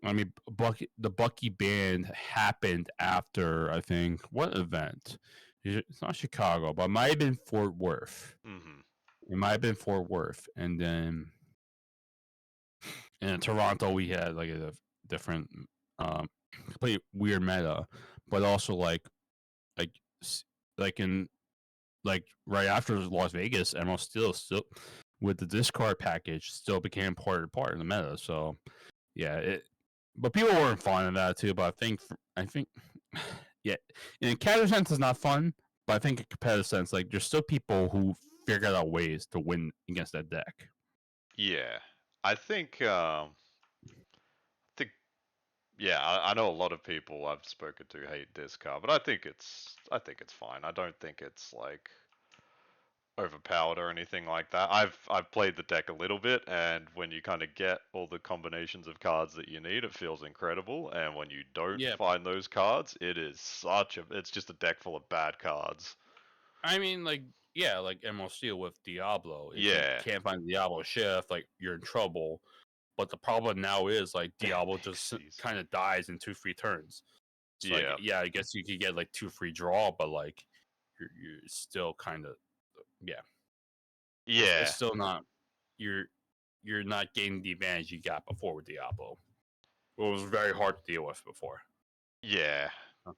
I mean, the Bucky ban happened after I think what event? It's not Chicago, but it might have been Fort Worth. Mm-hmm. It might have been Fort Worth, and then in Toronto we had like a different, complete weird meta, but also like like in like right after Las Vegas, Emerald still with the discard package still became important part of the meta. So yeah, but people weren't fond of that too. But I think yeah, in a casual sense, it's not fun. But I think in competitive sense, like there's still people who figure out ways to win against that deck. Yeah. I think yeah, I know a lot of people I've spoken to hate this card, but I think it's fine. I don't think it's like overpowered or anything like that. I've played the deck a little bit, and when you kind of get all the combinations of cards that you need, it feels incredible. And when you don't Yeah, find those cards, it's just a deck full of bad cards. I mean, like yeah, like Emerald Steel with Diablo. If you Yeah, can't find Diablo Shift, like you're in trouble. But the problem now is like damn Diablo just Pixies. kind of dies in 2 free turns. So like Yeah, yeah, I guess you could get like 2 free draw, but like you're still kind of yeah. It's yeah, still not you're you're not getting the advantage you got before with Diablo. It was very hard to deal with before. yeah. All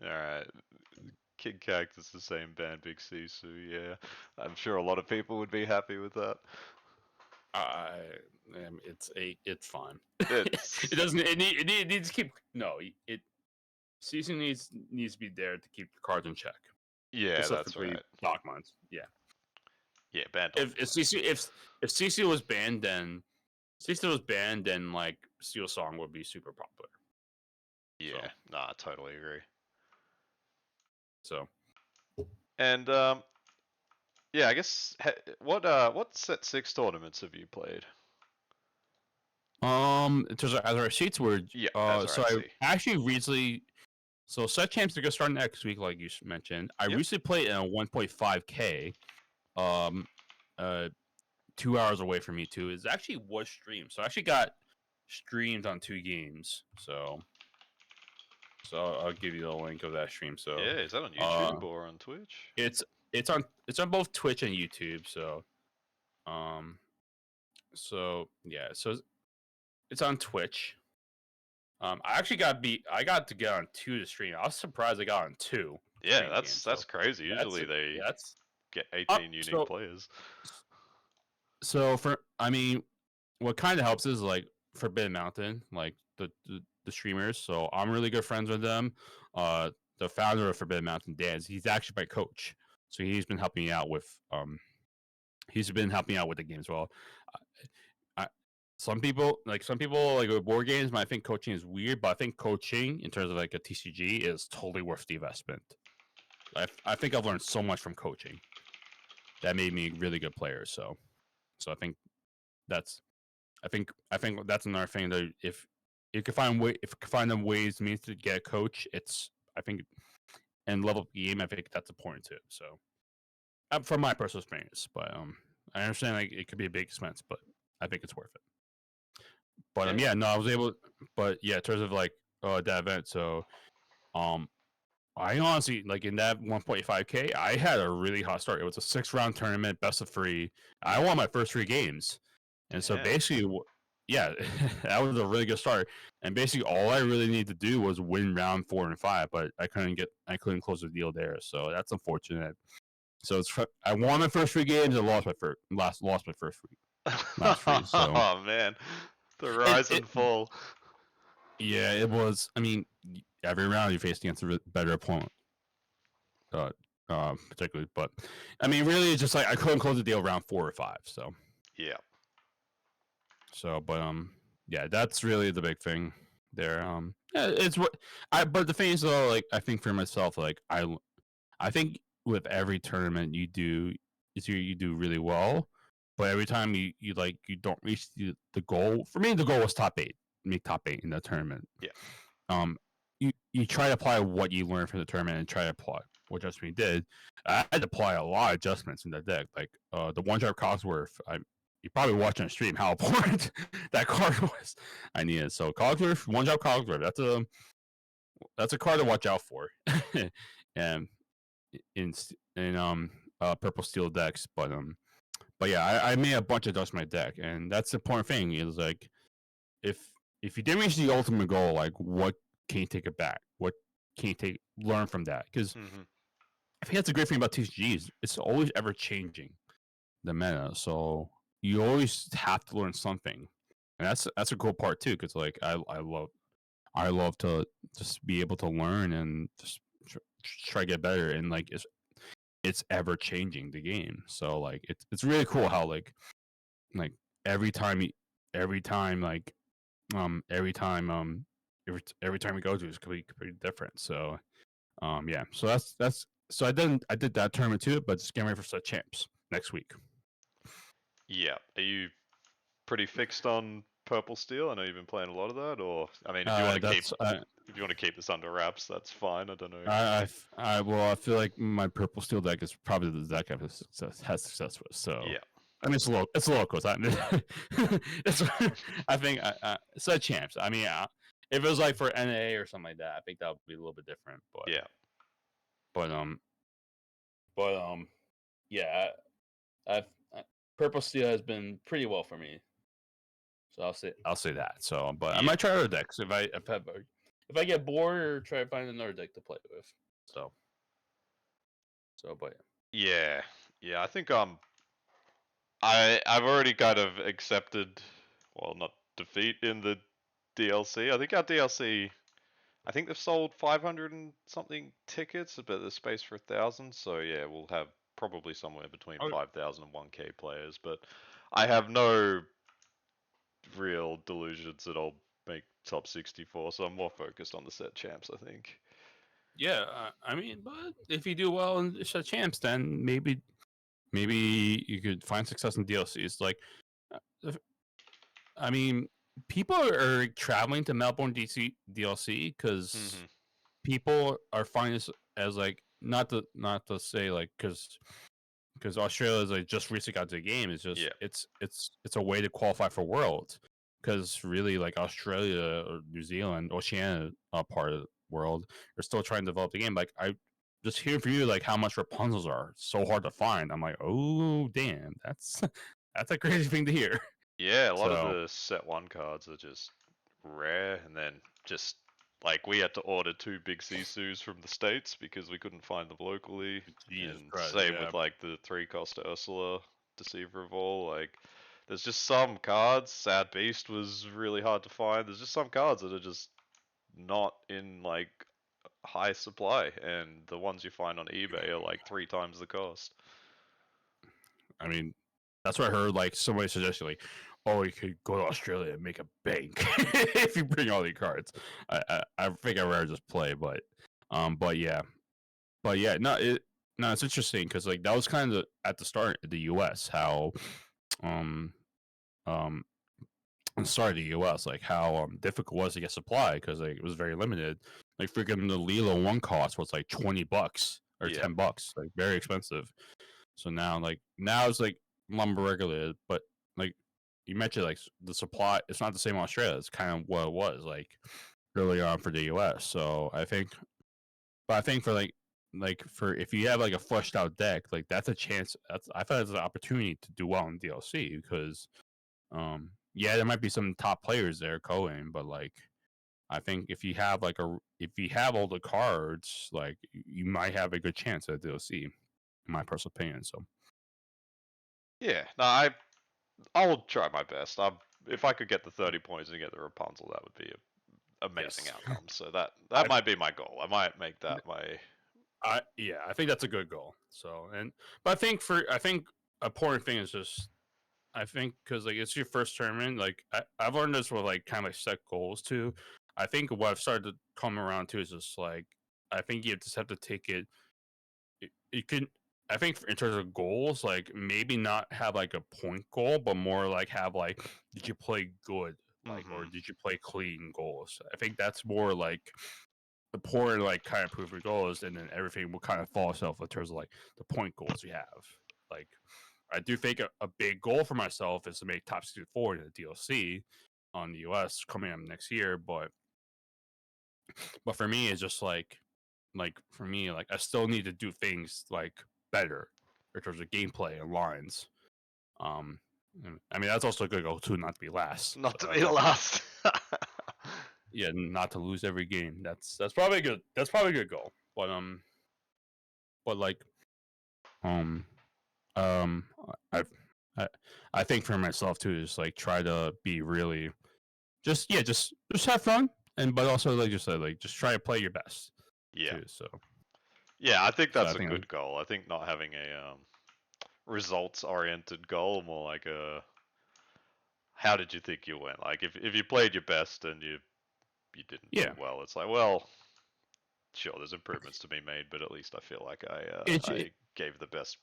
right. King Cactus the same band, Big Sisu. Yeah, I'm sure a lot of people would be happy with that. I it's fine. It's It doesn't it needs to keep no it season needs to be there to keep the cards in check. yeah, that's Specifically right. Dark Mines. Yeah. Yeah, band on If CC was banned then CC was banned then like Steel Song would be super popular. Yeah, nah, I totally agree. So And yeah, I guess what set 6 tournaments have you played? in terms of as our seats were Yeah, as so I RSC. actually recently so set champs are gonna start next week like you mentioned. I Yep. recently played in a 1.5k um 2 hours away from me too. It actually was streamed. So I actually got streamed on 2 games. So I'll give you the link of that stream. So Yeah, is that on YouTube or on Twitch? it's it's on both Twitch and YouTube. Um yeah, so it's on Twitch. I actually I got to get on 2 to stream. I was surprised I got on 2. Yeah, that's crazy. That's Usually they that's get up. 18 unique players. So for I mean, what kind of helps is like Forbidden Mountain, like the streamers. So I'm really good friends with them. The founder of Forbidden Mountain, Dan, he's actually my coach. So he's been helping me out with He's been helping out with the game as well. I, some people like with board games might think coaching is weird, but I think coaching in terms of like a TCG is totally worth the investment. I think I've learned so much from coaching that made me a really good player. So I think that's I think that's another thing that if you can find them ways means to get a coach, it's I think and level up the game. I think that's important too. So from my personal experience, but I understand like it could be a big expense, but I think it's worth it. But Yeah. yeah, no, I was able. But yeah, in terms of like that event, so um, I honestly like in that 1.5K, I had a really hot start. It was a 6 round tournament, best of 3. I won my first 3 games, and so Damn. basically, yeah, that was a really good start. And basically, all I really needed to do was win round 4 and 5, but I couldn't close the deal there. So that's unfortunate. So I won my first 3 games and lost my first last 3. So Oh man, the it, rise it and fall. yeah, it was. I mean, every round you face against a better opponent, uh, particularly. But I mean, really, it's just like I couldn't close the deal round 4 or 5. Yeah. But yeah, that's really the big thing there. Yeah, it's what I. But the thing is, though, like I think for myself, like I think with every tournament you do, you do really well. But every time you don't reach the goal. For me, the goal was top 8, make top 8 in the tournament. Yeah. You try to apply what you learned from the tournament and try to apply what adjustment you did. I had to apply a lot of adjustments in the deck, like the one drop Cogsworth. You probably watching a stream how important that card was. I needed so Cogsworth, one drop Cogsworth. That's a card to watch out for, and in purple steel decks. But yeah, I made a bunch of adjustments in my deck, and that's the important thing. Is like if you didn't reach the ultimate goal, like what can you take it back? What can you learn from that? Because Mm-hmm. I think that's a great thing about TCGs. It's always ever changing the meta, so you always have to learn something, and that's a cool part too. Because like I love to just be able to learn and just try to get better, and like it's ever changing the game. So like it's really cool how like every time every time like every time every time we go to is completely different. So yeah, so that's so I did that tournament too, but just getting ready for set champs next week. Yeah. Are you pretty fixed on purple steel? I know you've been playing a lot of that, or I mean, if you want to keep That's this under wraps, that's fine. I don't know. well, I feel like my purple steel deck is probably the deck I've has success with. So Yeah. I mean, it's a little close. It's, I think set champs. I mean, if it was like for NA or something like that, I think that would be a little bit different. Yeah. But but yeah, I've purple steel has been pretty well for me. So I'll say that. So, but I Yeah. might try other decks if I get bored or try to find another deck to play with. So but Yeah. Yeah. I think I've already kind of accepted, well, not defeat in the DLC. I think our DLC, I think they've sold 500 and something tickets, but there's space for 1,000. So yeah, we'll have probably somewhere between oh, 5,000 and 1K players. But I have no real delusions that I'll make top 64. So I'm more focused on the set champs, I think. yeah, I mean, but if you do well in set champs, then maybe you could find success in DLCs. Like, I mean, people are traveling to Melbourne DC DLC because Hmm. people are finding this as like not to say like because Australia is like just recently got to the game. It's just Yeah. it's a way to qualify for Worlds because really like Australia or New Zealand, Oceania part of the world are still trying to develop the game. Like I just hear from you like how much Rapunzels are so hard to find. I'm like, oh damn, that's that's a crazy thing to hear. Yeah, a lot of So the set one cards are just rare, and then just like we had to order two big Sisus from the States because we couldn't find them locally, Jesus and Christ, same yeah. with like the three Costa Ursula Deceiver of all. Like, there's just some cards. Sad Beast was really hard to find. There's just some cards that are just not in like high supply, and the ones you find on eBay are like 3 times the cost. I mean. That's what I heard. Like somebody suggested, like, oh, you could go to Australia and make a bank if you bring all your cards. I think I'd rather just play, but yeah, no, it's interesting because like that was kind of at the start of the U.S. how um um started the U.S. like how difficult it was to get supply because like it was very limited. Like freaking the Lilo one cost was like $20 or Yeah. $10, like very expensive. So now it's like lumber regulated, but like you mentioned, like the supply, it's not the same in Australia. It's kind of what it was like early on for the U.S. So I think for like for if you have like a fleshed out deck, like that's a chance. I thought it's an opportunity to do well in DLC because yeah, there might be some top players there going, but like I think if you have all the cards, like you might have a good chance at DLC, in my personal opinion. So Yeah. No, I'll try my best. If I could get the 30 points and get the Rapunzel, that would be an amazing yes, outcome. So that I might be my goal. I might make that my. I think that's a good goal. So but I think important thing is just I think because like it's your first tournament. Like I've learned this with like kind of like set goals too. I think what I've started to come around to is just like I think you just have to take it. You can. I think in terms of goals, like maybe not have like a point goal, but more like have like did you play good, like or Mm-hmm. did you play clean goals? I think that's more like important, like kind of proof your goals, and then everything will kind of fall itself in terms of like the point goals you have. Like I do think a big goal for myself is to make top 64 in the DLC on the US coming up next year, but for me it's just like for me like I still need to do things like better in terms of gameplay and lines. Um, I mean that's also a good goal too, not to be last. Not So to be that's the also last. yeah, not to lose every game. That's probably a good. That's probably a good goal. But like um um I I I think for myself too is like try to be really just have fun and but also like you said like just try to play your best Yeah. too. Yeah, I think So that's I a think good goal. I think not having a results oriented goal, more like a how did you think you went? Like if you played your best and you didn't do yeah well, it's like, well, sure, there's improvements to be made, but at least I feel like it I gave the best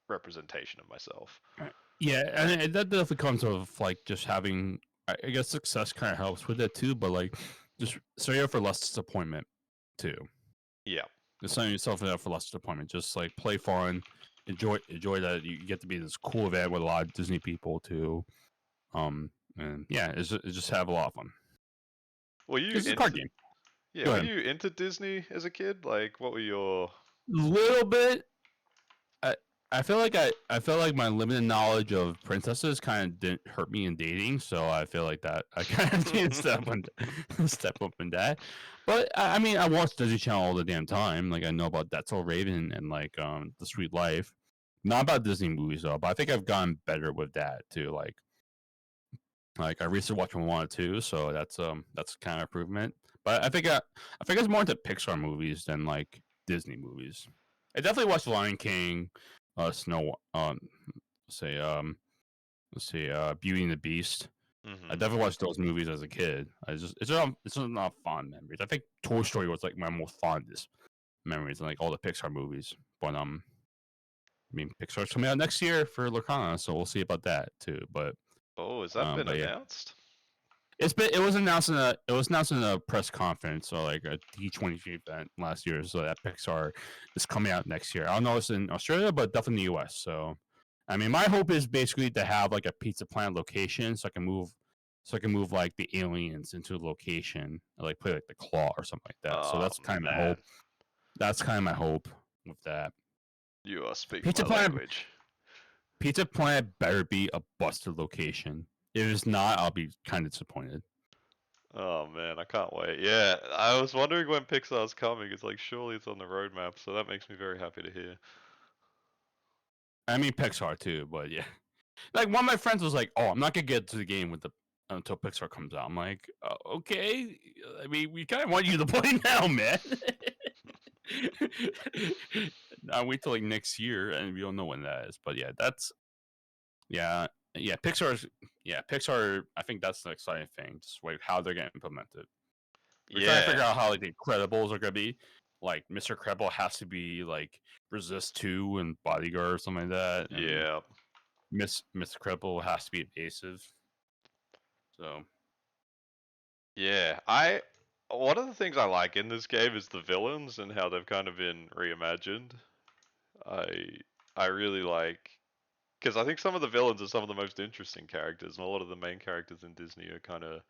representation of myself. yeah and that definitely comes of like just having I guess success kind of helps with it too, but like just so you're for less disappointment too. Yeah. Just setting yourself up for less disappointment. Just like play fun, enjoy that you get to be this cool event with a lot of Disney people too. And yeah, it's just have a lot of fun. Were you This is a card into game. yeah, Go were ahead. you into Disney as a kid? Like what were your Little bit. I I feel like I feel like my limited knowledge of princesses kind of didn't hurt me in dating, so I feel like that I kind of didn't step up in that. But I mean, I watch Disney Channel all the damn time. Like I know about That's So Raven and like The Sweet Life. Not about Disney movies though, but I think I've gotten better with that too. Like I recently watched Moana 2, so that's kind of improvement. But I think it's more into Pixar movies than like Disney movies. I definitely watched Lion King, Snow say let's see Beauty and the Beast. I Mhm. definitely watched those movies as a kid. It's just not fond memories. I think Toy Story was like my most fondest memories and like all the Pixar movies. But I mean Pixar's coming out next year for Lorcana, so we'll see about that too. Oh, has that been But yeah. announced? It was announced in a press conference or like a D23 event last year. So that Pixar is coming out next year. I don't know if it's in Australia, but definitely the US. So I mean my hope is basically to have like a Pizza Planet location so I can move like the aliens into a location like play like the claw or something like that. So Oh that's kind of my man, hope. That's kind of my hope with that. you are speaking my Pizza Planet language. Pizza Planet better be a busted location. If it's not, I'll be kind of disappointed. Oh man, I can't wait. Yeah, I was wondering when Pixar's coming. It's like surely it's on the roadmap, so that makes me very happy to hear. I mean Pixar too, but yeah. Like one of my friends was like, "Oh, I'm not gonna get to the game with the until Pixar comes out." I'm like, "Okay, I mean, we kind of want you to play now, man." I'll wait till like next year, and we don't know when that is. But yeah, Yeah, yeah. Pixar. I think that's the exciting thing. Just like how they're gonna implement it. We're trying to figure Yeah. out how like the Incredibles are gonna be. Like Mr. Incredible has to be like Resist 2 and Bodyguard or something like that, and Yeah. Mr. Incredible has to be evasive. So Yeah. One of the things I like in this game is the villains and how they've kind of been reimagined. I I really like because I think some of the villains are some of the most interesting characters, and a lot of the main characters in Disney are kind of.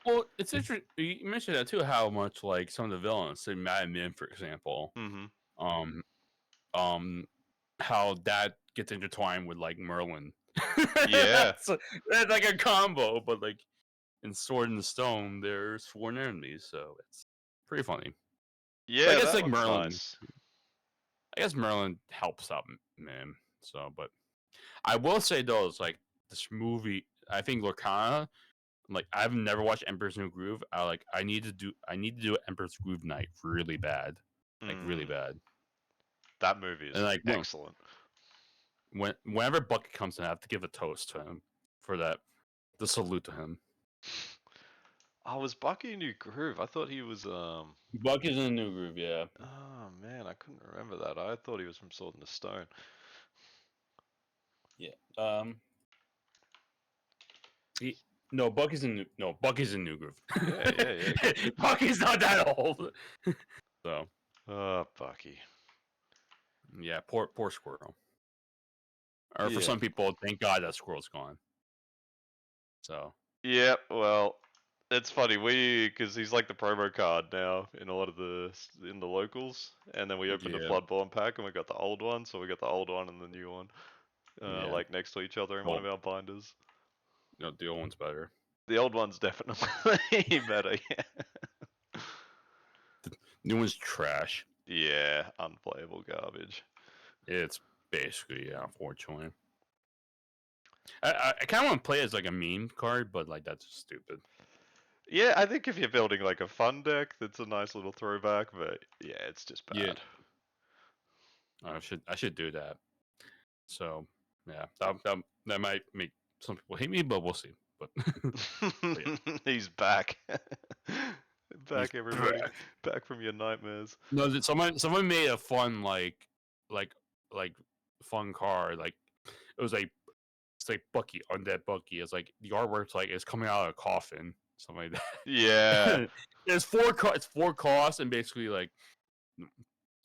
well, it's interesting. You mentioned that too. How much like some of the villains, say Mad Men, for example, Hmm. um, um, how that gets intertwined with like Merlin. Yeah. That's like a combo, but like in Sword and Stone, they're sworn enemies, so it's pretty funny. But I Yeah, guess that like one's Merlin, nice. I guess Merlin helps out man. So, but I will say though, it's like this movie. I think Lorcana. Like I've never watched Emperor's New Groove. I need to do Emperor's Groove night really bad, like really Mm, bad. that movie And is like excellent. whenever Bucky comes in, I have to give a toast to him for that. The salute to him. Oh, was Bucky New Groove? I thought he was Bucky's in the New Groove, yeah. Oh man, I couldn't remember that. I thought he was from Sword in the Stone. Yeah. He, no, Bucky's in New Groove. Yeah, yeah, yeah. Good. Bucky's not that old. So Oh, Bucky. yeah, poor squirrel. Or for Yeah. some people, thank God that squirrel's gone. So Yeah, well, it's funny. Because he's like the promo card now in a lot of in the locals. And then we opened a yeah, Bloodborne pack and we got the old one. So we got the old one and the new one, yeah. like next to each other in one of Well, our binders. no, the old one's better. The old one's definitely better, yeah. New one's trash. Yeah, unplayable garbage. It's basically, yeah, unfortunately. I kind of want to play it as like a meme card, but like that's just stupid. Yeah, I think if you're building like a fun deck, that's a nice little throwback, but yeah, it's just Yeah, bad. I should do that. So yeah, that might make some people hate me, but we'll see. But, but yeah, He's back. he's Back, everybody. back. Back from your nightmares. No, someone made a fun like like fun card. Like it was like it's like Bucky, undead Bucky. It's like the artwork's like it's coming out of a coffin, something like Yeah. that. It's four costs, and basically like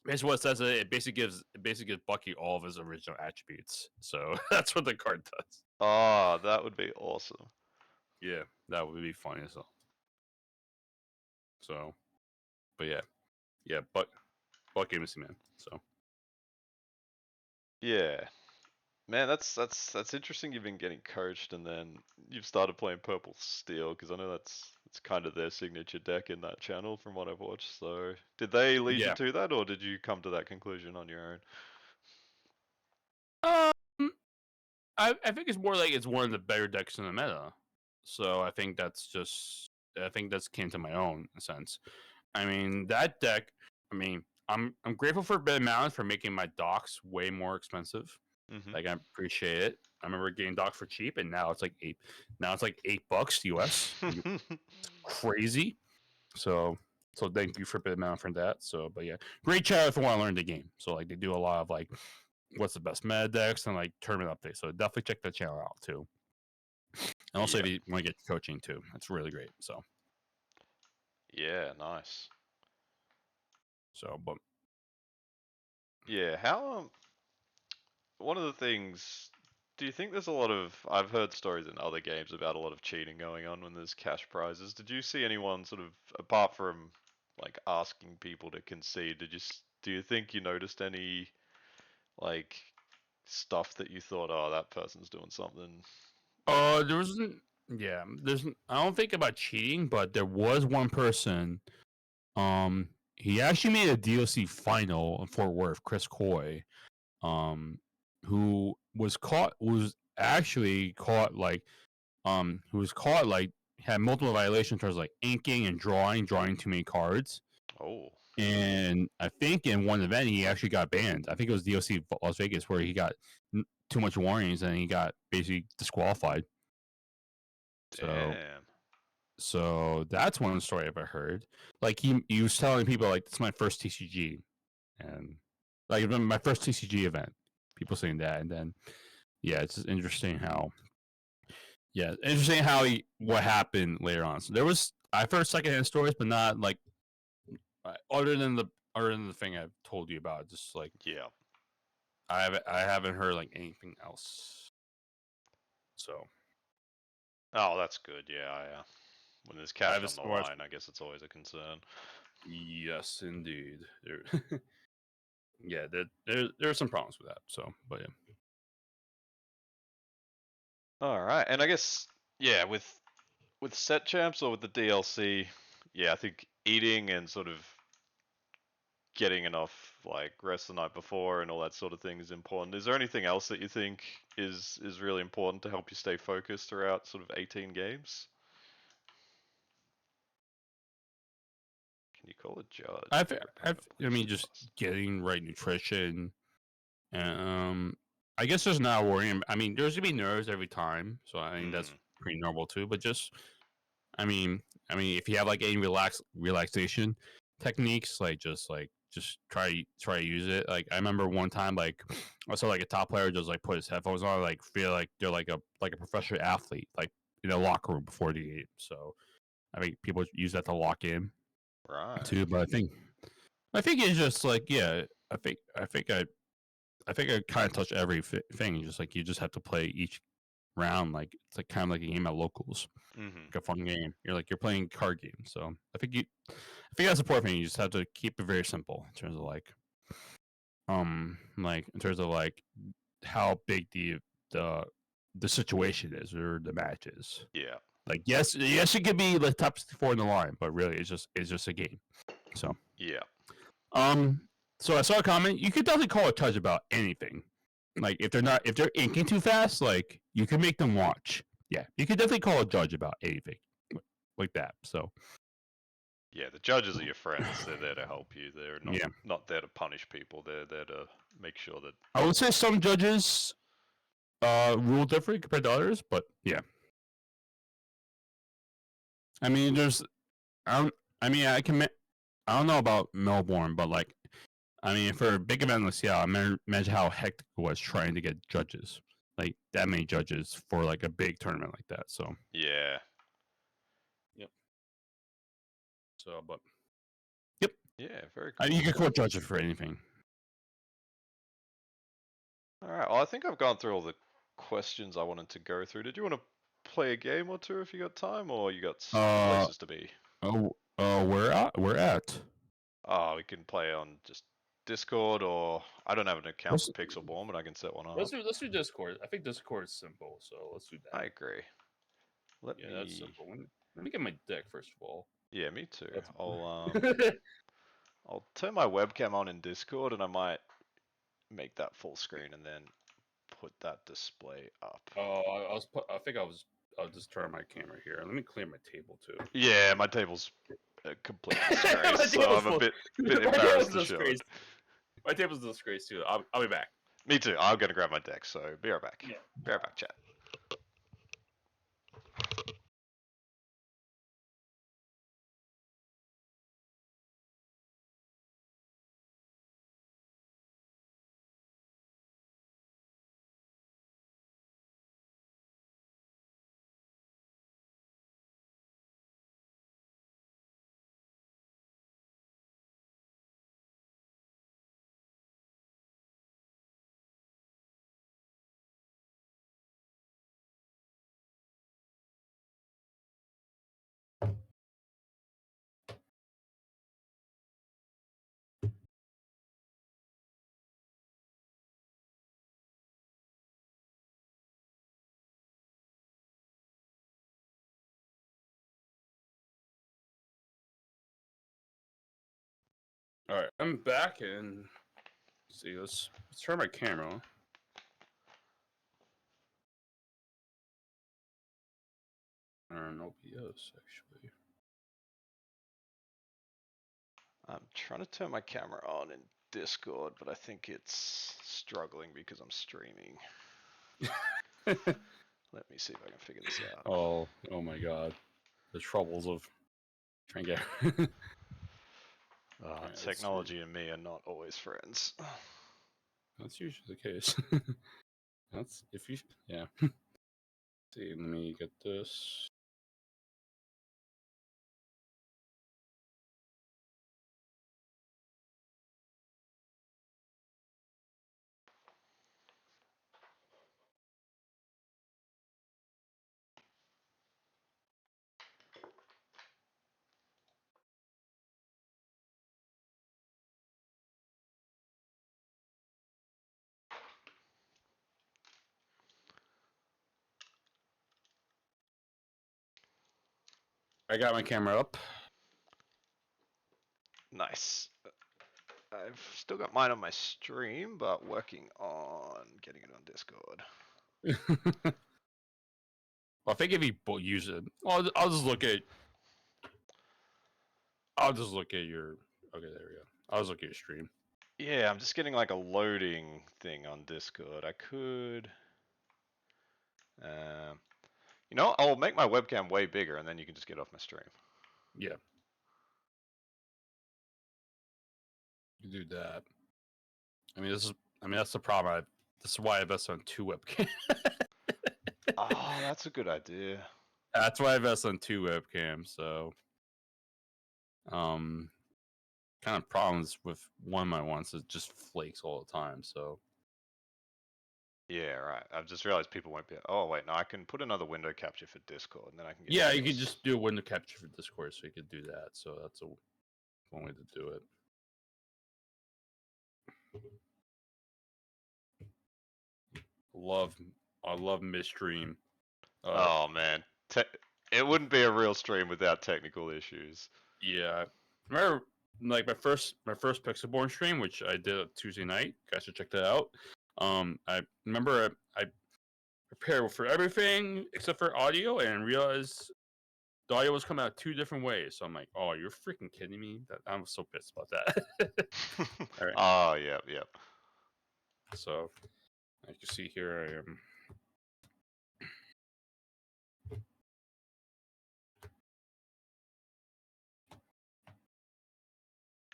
basically what it says it basically gives Bucky all of his original attributes. So that's what the card does. Oh, that would be awesome. Yeah, that would be funny as well. So, but yeah, Bucky Missy Man. So Yeah. Man, that's interesting. You've been getting coached, and then you've started playing Purple Steel because I know that's kind of their signature deck in that channel from what I've watched. So, did they lead you yeah, to that, or did you come to that conclusion on your own? um, I think it's more like it's one of the better decks in the meta. So I think that's came to my own sense. I mean that deck. I mean I'm grateful for Bed Mountain for making my docks way more expensive. Mm-hmm. Like I appreciate it. I remember getting docks for cheap, and now it's like eight. Now it's like $8 US. Crazy. So thank you for Bed Mountain for that. So but yeah, great channel if you want to learn the game. So like they do a lot of like what's the best meta decks and like tournament updates. So definitely check that channel out too. And also Yeah. if you want to get coaching too, it's really great. Yeah, nice. But Yeah, how one of the things, do you think there's a lot of, I've heard stories in other games about a lot of cheating going on when there's cash prizes. Did you see anyone sort of, apart from like asking people to concede, do you think you noticed any like stuff that you thought, oh, that person's doing something like, there wasn't. Yeah, I don't think about cheating, but there was one person. He actually made a DLC final in Fort Worth, Chris Coy. Who was actually caught like who was caught like had multiple violations towards like inking and drawing too many cards. oh. And I think in one event he actually got banned. I think it was DOC Las Vegas where he got too much warnings and he got basically disqualified. Damn. So that's one story I've ever heard. Like he was telling people like it's my first TCG, and like my first TCG event. People saying that, and then yeah, it's just interesting how what happened later on. So there was I've heard secondhand stories, but not like other than the thing I've told you about. Just like Yeah. I haven't heard like anything else. So Oh, that's good. Yeah. When there's I cash have on the as line, I guess it's always a concern. yes, indeed. Yeah, there are some problems with that. So, but yeah. All right, and I guess yeah, with set champs or with the DLC, yeah, I think eating and sort of getting enough like rest the night before and all that sort of thing is important. Is there anything else that you think is really important to help you stay focused throughout sort of 18 games? Can you call a judge? I mean, just getting right nutrition. I guess there's not worrying. I mean, there's gonna be nerves every time, so I mean that's pretty normal too. But just, I mean, if you have like any relaxation techniques, like just try to use it. Like I remember one time, like I saw like a top player just like put his headphones on, like feel like they're like a professional athlete, like in a locker room before the game. So I mean, people use that to lock in Right. too. But I think it's just like yeah. I think I kind of touch every thing. Just like you just have to play each round like it's like kind of like a game at locals, like a fun game. You're playing a card game. So I think that's the important thing. You just have to keep it very simple in terms of like in terms of like how big the situation is or the match is. Yeah. Like yes, it could be like top 64 in the line, but really it's just a game. So Yeah. Um, so I saw a comment. You could definitely call a judge about anything. Like if they're inking too fast, like you can make them watch. Yeah, you could definitely call a judge about anything like that. So Yeah, the judges are your friends. They're there to help you. They're yeah, not there to punish people. They're there to make sure that I would say some judges rule different compared to others, but yeah. I mean, there's I don't. I mean, I don't know about Melbourne, but like, I mean, for a big event like Seattle, imagine how hectic it was trying to get judges, like that many judges for like a big tournament like that. So yeah. yep. So, but yep, Yeah, very cool. you can call judges for anything. All right. Well, I think I've gone through all the questions I wanted to go through. Did you want to play a game or two if you got time, or you got places to be? We're at. Oh, we can play on just Discord, or I don't have an account Let's for Pixelborn, but I can set one up. let's do Discord. I think Discord is simple, so let's do that. I agree. Let Yeah, me. that's simple. Let me get my deck first of all. Yeah, me too. That's I'll turn my webcam on in Discord, and I might make that full screen and then put that display up. Oh, I'll just turn my camera here. Let me clear my table too. Yeah, my table's a complete disgrace, so I'm a bit embarrassed to show it. My table's a disgrace too. I'll be back. Me too. I'm gonna grab my deck, so be right back. Yeah. Be right back, chat. All right, I'm back and see. Let's turn my camera. Or an OBS actually. I'm trying to turn my camera on in Discord, but I think it's struggling because I'm streaming. Let me see if I can figure this out. Oh my god. The troubles of trying to get. Alright, Technology and me are not always friends. That's usually the case. That's if you, yeah. See, let me get this. I got my camera up. Nice. I've still got mine on my stream, but working on getting it on Discord. Well, I think if you use it, I'll just look at. I'll just look at your. Okay, there we go. I'll just look at your stream. Yeah, I'm just getting like a loading thing on Discord. I could. You know, I'll make my webcam way bigger, and then you can just get off my stream. Yeah. You do that. I mean, that's the problem. This is why I invest on 2 webcams. Oh, that's a good idea. That's why I invest on 2 webcams. So, kind of problems with one of my ones is just flakes all the time. So, Yeah, right. I've just realized people won't be. Oh, wait, no, I can put another window capture for Discord, and then I can get. yeah, you could just do a window capture for Discord, so you could do that. So that's one way to do it. I love midstream. Oh man, it wouldn't be a real stream without technical issues. Yeah, I remember like my first Pixelborn stream, which I did on Tuesday night. You guys should check that out. I remember I prepared for everything except for audio, and realized the audio was coming out 2 different ways. So I'm like, oh, you're freaking kidding me! I'm so pissed about that. All right. Oh, yep, yep. So, as you see here, I am.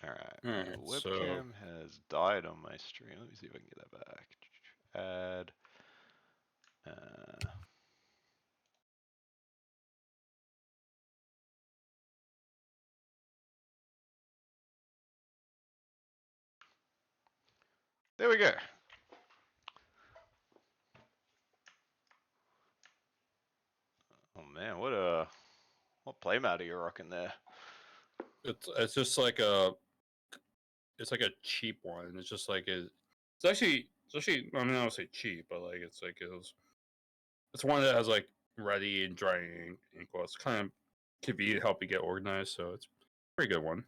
Alright, All right, webcam has died on my stream. Let me see if I can get that back. Add. There we go. Oh man, what playmat are you rocking there? it's just like a cheap one. It's just like it's actually I mean I don't say cheap, but like it's one that has like ready and dry ink. Well, it's kind of convenient to help you get organized, so it's a pretty good one.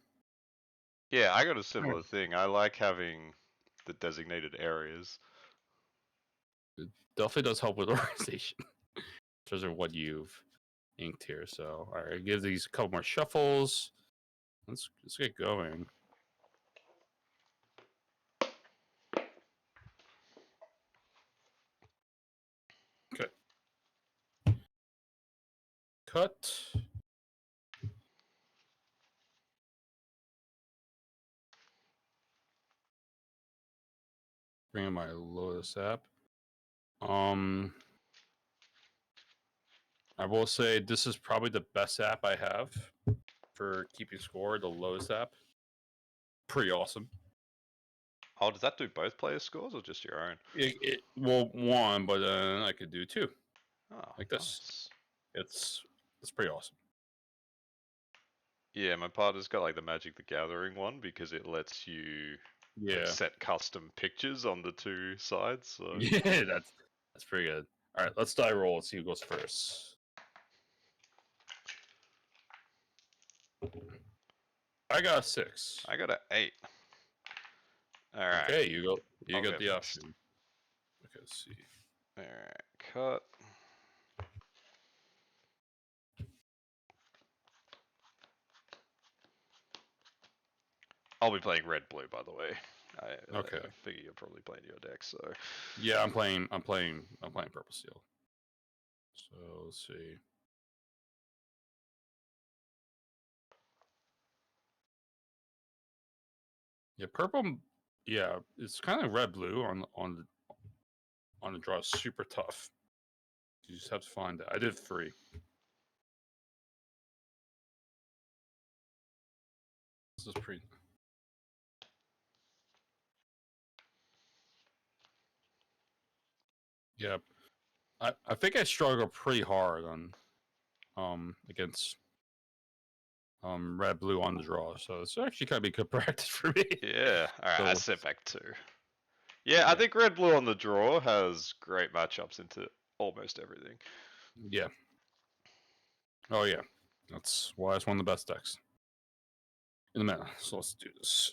Yeah, I got a similar thing. I like having the designated areas. It definitely does help with organization in terms of what you've inked here. So all right, give these a couple more shuffles. Let's get going. Okay. Cut. Bring in my Lotus app. I will say this is probably the best app I have for keeping score. The Lotus app, pretty awesome. Oh, does that do both players' scores or just your own? Well, one, but I could do 2. Oh, Like this. nice. It's pretty awesome. Yeah, my partner's got like the Magic the Gathering one because it lets you like set custom pictures on the 2 sides. So yeah, that's pretty good. All right, let's die roll and see who goes first. I got a 6. I got an 8. All right. Okay, you go. You I'll got go the first. option. Okay, let's see. All right, cut. I'll be playing red blue, by the way. Okay. I figure you're probably playing your deck, so. Yeah, I'm playing purple steel. So let's see. Yeah, purple. Yeah, it's kind of red blue on the draw. Super tough. You just have to find it. I did 3. This is pretty. Yeah, I think I struggled pretty hard on against red blue on the draw. So it's actually kind of be good practice for me. Yeah, alright, I So set back 2. Yeah, I yeah, think red blue on the draw has great matchups into almost everything. yeah. Oh yeah, that's why it's one of the best decks in the meta. So let's do this.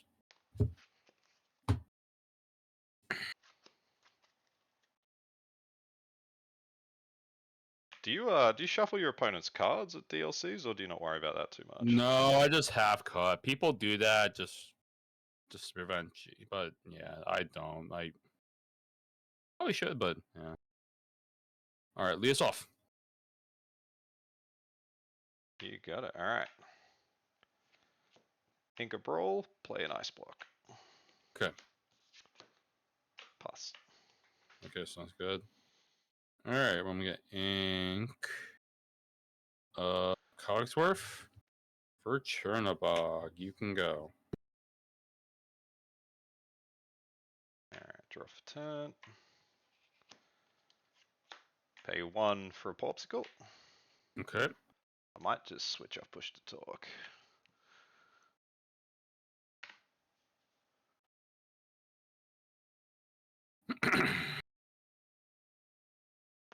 Do you shuffle your opponent's cards at DLCs, or do you not worry about that too much? No, I just half cut. People do that just to prevent cheat, but yeah, I don't. I probably should, but yeah. All right, lead us off. You got it. Alright. Inca Brawl, play an ice block. Okay. Pass. Okay, sounds good. All right, when we get ink, Cogsworth for Chernobog, you can go. Alright, draw for turn. Pay 1 for a popsicle. Okay. I might just switch off push to talk.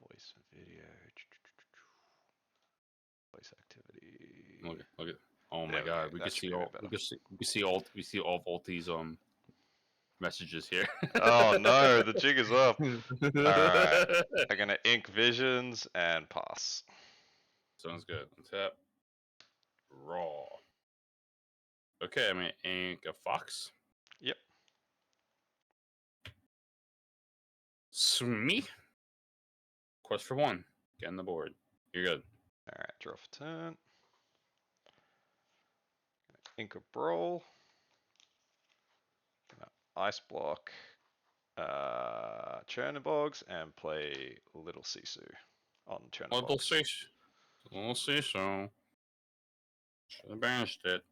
Voice video. Voice activity. Look at. Oh my There we go. God, That should be a bit better. we see all Volty's messages here. Oh no, the jig is up. Alright. I'm gonna ink visions and pass. Sounds good. Tap. Raw. Okay, I'm gonna ink a fox. Yep. Swimi. Quest for 1. Get on the board. You're good. Alright, draw for turn. Ink a brawl. Ice block. Chernobogs and play Little Sisu on Little Chernobogs. Sisu. Little Sisu. Should have banished it.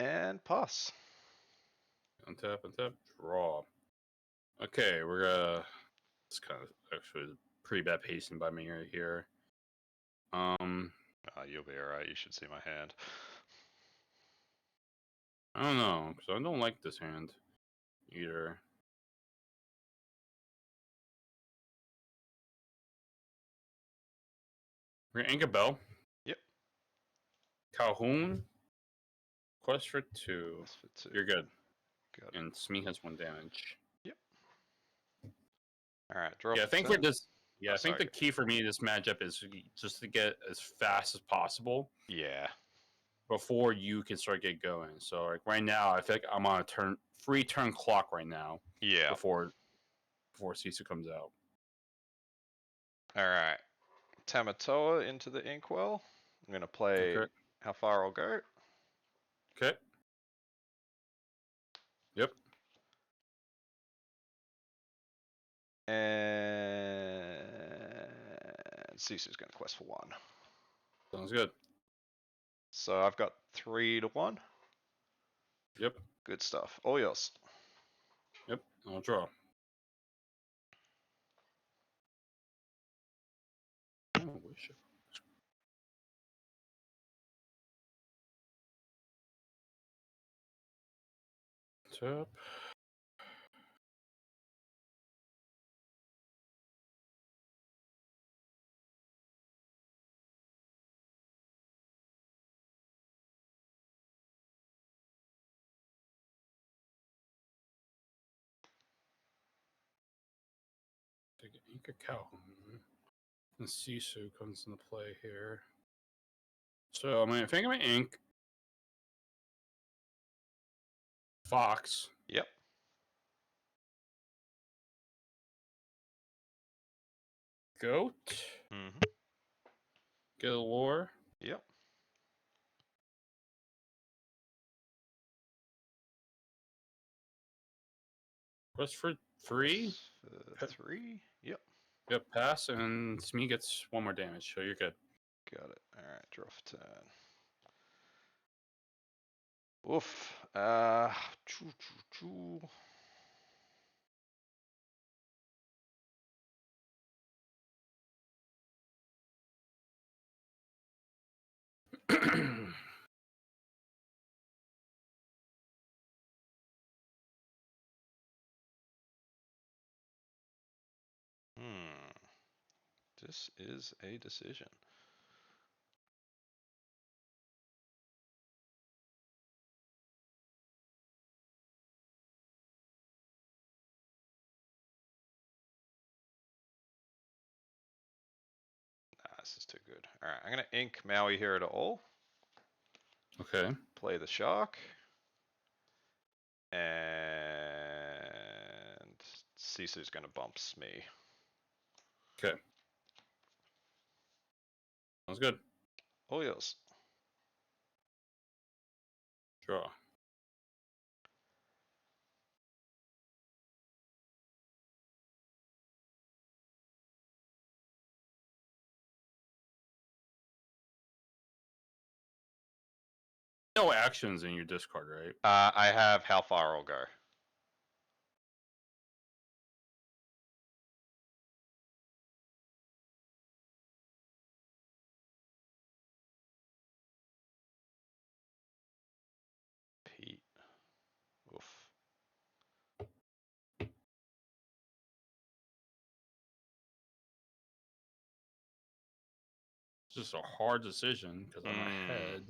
And pass. Untap, untap, draw. Okay, we're gonna. It's kind of actually pretty bad pacing by me right here. You'll be alright. You should see my hand. I don't know, because I don't like this hand either. We're gonna ink a bell. Yep. Calhoun. Quest for 2. That's for 2. You're good. Got it. And Smee has 1 damage. Yep. Alright, draw. Yeah, I think for this. Yeah, I think sorry. the key for me in this matchup is just to get as fast as possible. Yeah. Before you can start get going. So like right now, I feel like I'm on a free turn clock right now. Yeah. Before Sisu comes out. Alright. Tamatoa into the inkwell. I'm gonna play how far I'll go. Okay. Yep. And Sisu's gonna quest for 1. Sounds good. So I've got 3 to 1. Yep. Good stuff. All yours. Yep. I'll draw. Oh, wish it. Tap. Take an ink a cow. And Sisu comes into play here. So I think I'm gonna ink Fox. Yep. Goat. Mm-hmm. Galore. Yep. Quest for 3. For 3. Yep. Yep, pass, and Smee gets 1 more damage, so you're good. Got it. Alright, draw for turn. Oof. Choo, choo, choo. This is a decision. Nah, this is too good. Alright, I'm gonna ink Maui here at all. Okay. Play the shark. And Sisu's gonna bump Smee. Okay. Sounds good. All yours. Draw. No actions in your discard, right? I have how far I'll go. Pete. Oof. It's just a hard decision because I'm ahead.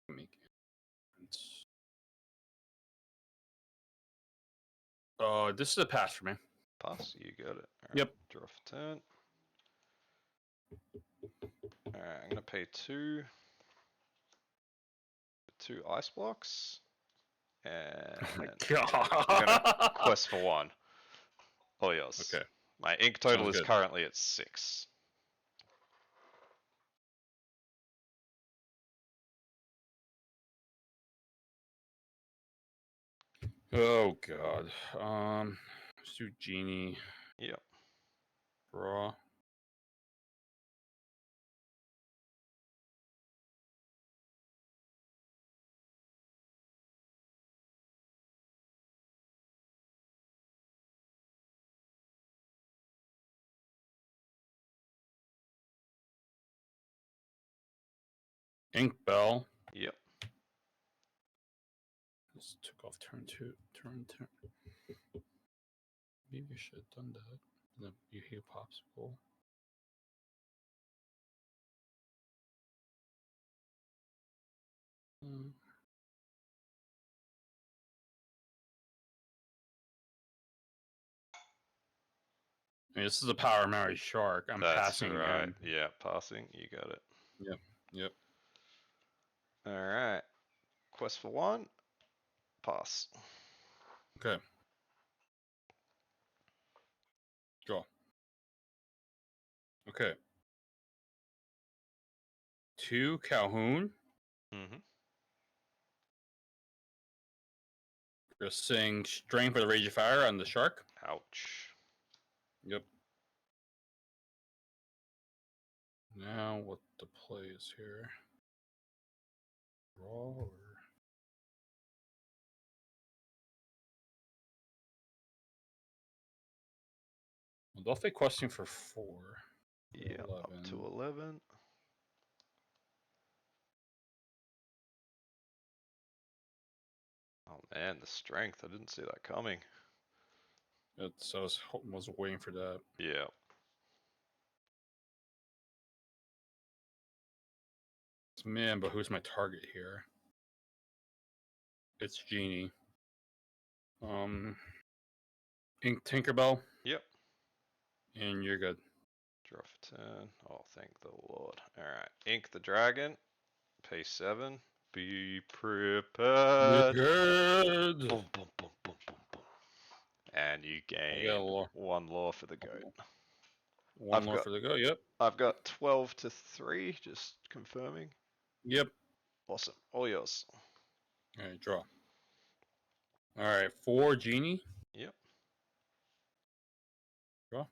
Make sense. This is a pass for me. Pass, you got it. All right, Yep. draw for turn. Alright, I'm gonna pay 2. 2 ice blocks. And Oh my god. I'm gonna quest for 1. All yours. Okay. My ink total Sounds is good. currently at 6. Oh god. Let's do Genie. Yep. Draw. Ink Bell. Yep. This took off turn 2. Turn. Maybe I should have done that. Then you hear popsicle. I mean, this is a Power Mary Shark. I'm That's passing right. again. Yeah, passing. You got it. Yep. Alright. Quest for 1. Pass. Okay. Draw. Okay. 2 Calhoun. Mm-hmm. Just saying Strain for the Rage of Fire on the Shark. Ouch. Yep. Now what the play is here? Draw or... Well, they'll fake questing for 4. Yeah, 11. up to 11. Oh man, the strength. I didn't see that coming. I was waiting for that. Yeah. Man, but who's my target here? It's Genie. Ink Tinkerbell. Yep. And you're good. Draw for turn. Oh, thank the Lord. Alright. Ink the dragon. Pay 7. Be prepared. Good. Boom, boom, boom, boom, boom, boom. And you gain 1 law for the goat. One more for the go. Yep. I've got 12 to 3, just confirming. Yep. Awesome. All yours. Alright, draw. Alright, 4 genie. Yep. Draw.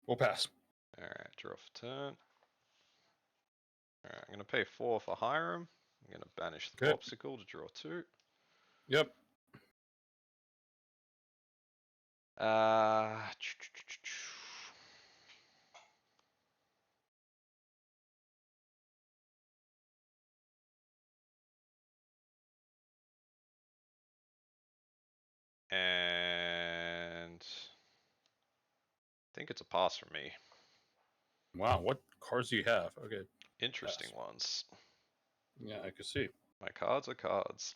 We'll pass. Alright, draw for turn. Alright, I'm gonna pay 4 for Hiram. I'm gonna banish the Popsicle to draw 2. Yep. And I think it's a pass for me. Wow, what cards do you have? Okay. Interesting ones. Yeah, I can see. My cards are cards.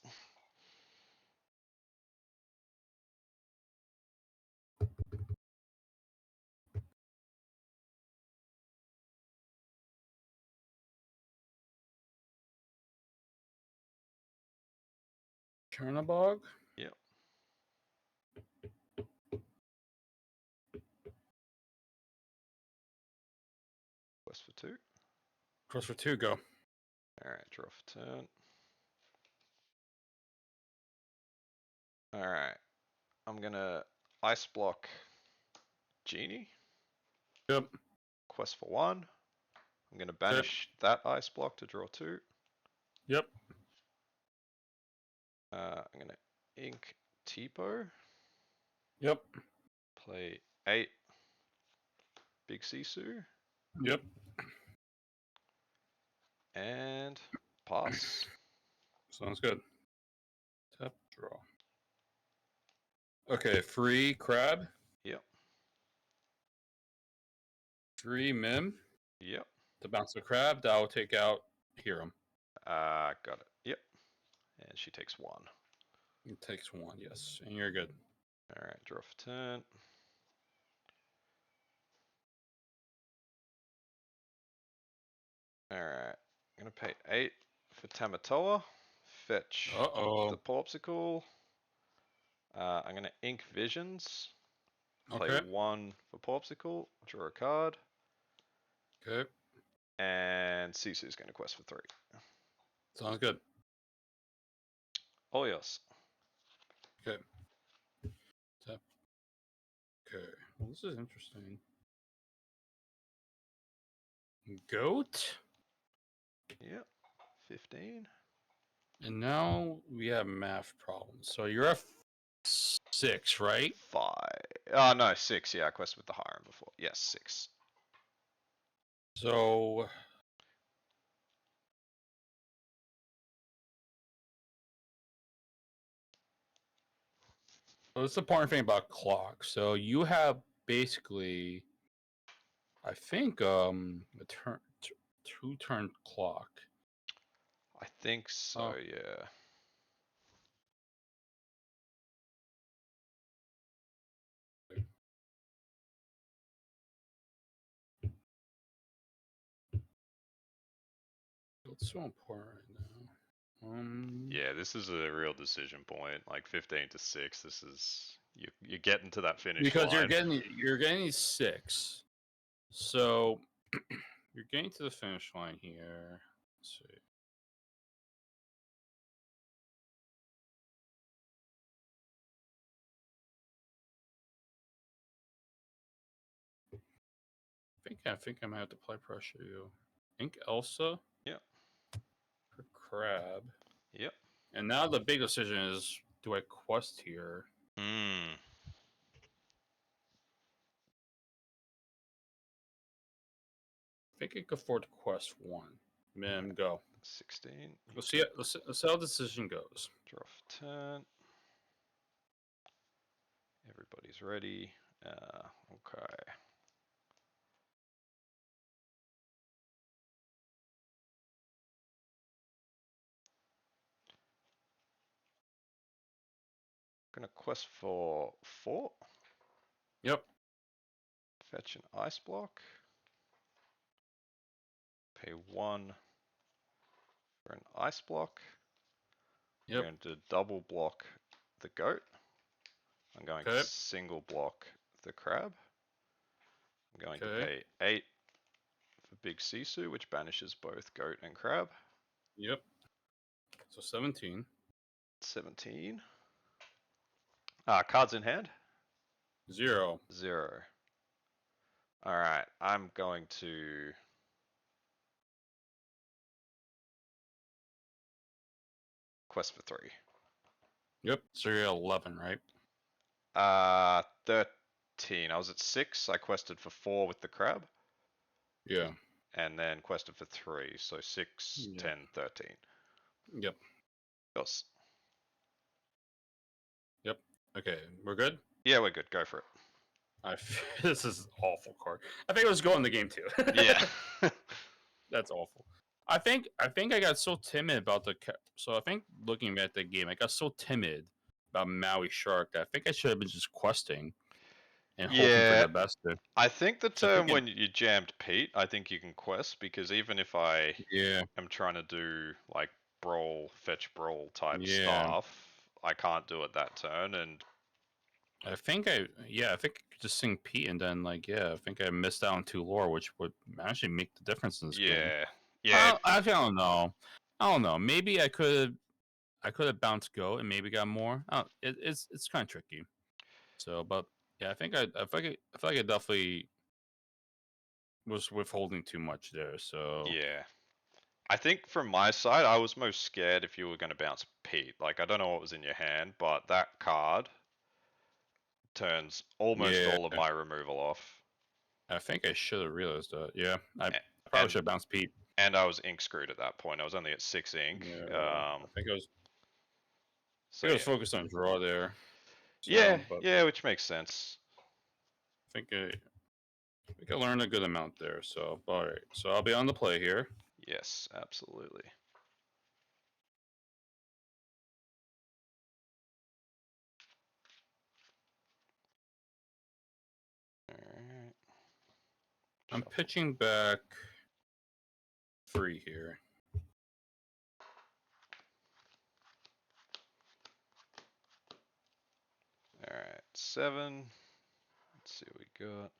Chernabog? Yep. Quest for 2. Quest for 2, go. Alright, draw for turn. Alright. I'm gonna ice block Genie. Yep. Quest for 1. I'm gonna banish that ice block to draw 2. Yep. I'm gonna ink Tipo. Yep. Play 8 Big Sisu. Yep. And pass. Sounds good. Tap, draw. Okay, free crab. Yep. Free mim. Yep. To bounce the crab, that will take out Hiram. Got it. Yep. And she takes 1. It takes 1, yes. And you're good. Alright, draw for turn. Alright. I'm gonna pay 8 for Tamatoa. Fetch the Popsicle. I'm gonna ink Visions. Play 1 for Popsicle. Draw a card. Okay. And Sisu's gonna quest for 3. Sounds good. All yours. Okay. Tap. Okay. Well, this is interesting. Goat. Yep. 15. And now we have math problems. So you're at 6, right? 5. Oh, no, 6. Yeah, I quested with the Hiram before. Yes, 6. So that's the important thing about clock. So you have basically, I think, a turn, 2-turn clock. I think so, yeah. It's so important right now. Yeah, this is a real decision point. Like 15 to 6. This is you're getting to that finish because line. you're getting 6. So you're getting to the finish line here. Let's see. I think I might have to apply pressure you. Ink Elsa. Yep. For crab. Yep. And now the big decision is, do I quest here? Hmm. I think I could afford to quest 1. Then go. 16. Let's see. Let's see how the decision goes. Draw for turn. Everybody's ready. Okay. gonna quest for 4. Yep. Fetch an ice block. Pay 1 for an ice block. Yep. I'm going to double block the goat. I'm going to single block the crab. I'm going to pay 8 for big Sisu, which banishes both goat and crab. Yep. So 17. 17. Cards in hand? 0. 0. Alright, I'm going to quest for 3. Yep. So you're at 11, right? 13. I was at 6. I quested for 4 with the crab. Yeah. And then quested for 3. So 6, 10, 13. Yep. Yes. Yep. Okay, we're good? Yeah, we're good. Go for it. This is an awful card. I think it was going the game too. Yeah. That's awful. I think I got so timid about so I think looking at the game, I got so timid about Maui Shark that I think I should have been just questing and hoping for Yeah. the best. I think the So I turn think when you jammed Pete, I think you can quest, because even if I am trying to do like brawl, fetch brawl type stuff, I can't do it that turn. And I think I think I could just sing Pete and then I think I missed out on 2 lore, which would actually make the difference in this game. Yeah. Actually, I don't know. I don't know. Maybe I could have bounced go and maybe got more. It's kind of tricky. So, but yeah, I feel like I definitely was withholding too much there. So Yeah. I think from my side, I was most scared if you were going to bounce Pete. Like, I don't know what was in your hand, but that card turns almost yeah, all of my removal off. I think I should have realized that. Yeah, I probably And should have bounced Pete. and I was ink screwed at that point. I was only at 6 ink. Yeah, I think I was. So I was focused on draw there. So, yeah, but yeah, which makes sense. I think I learned a good amount there. So, all right. So I'll be on the play here. Yes, absolutely. All right. I'm pitching back 3 here. All right, 7. Let's see what we got.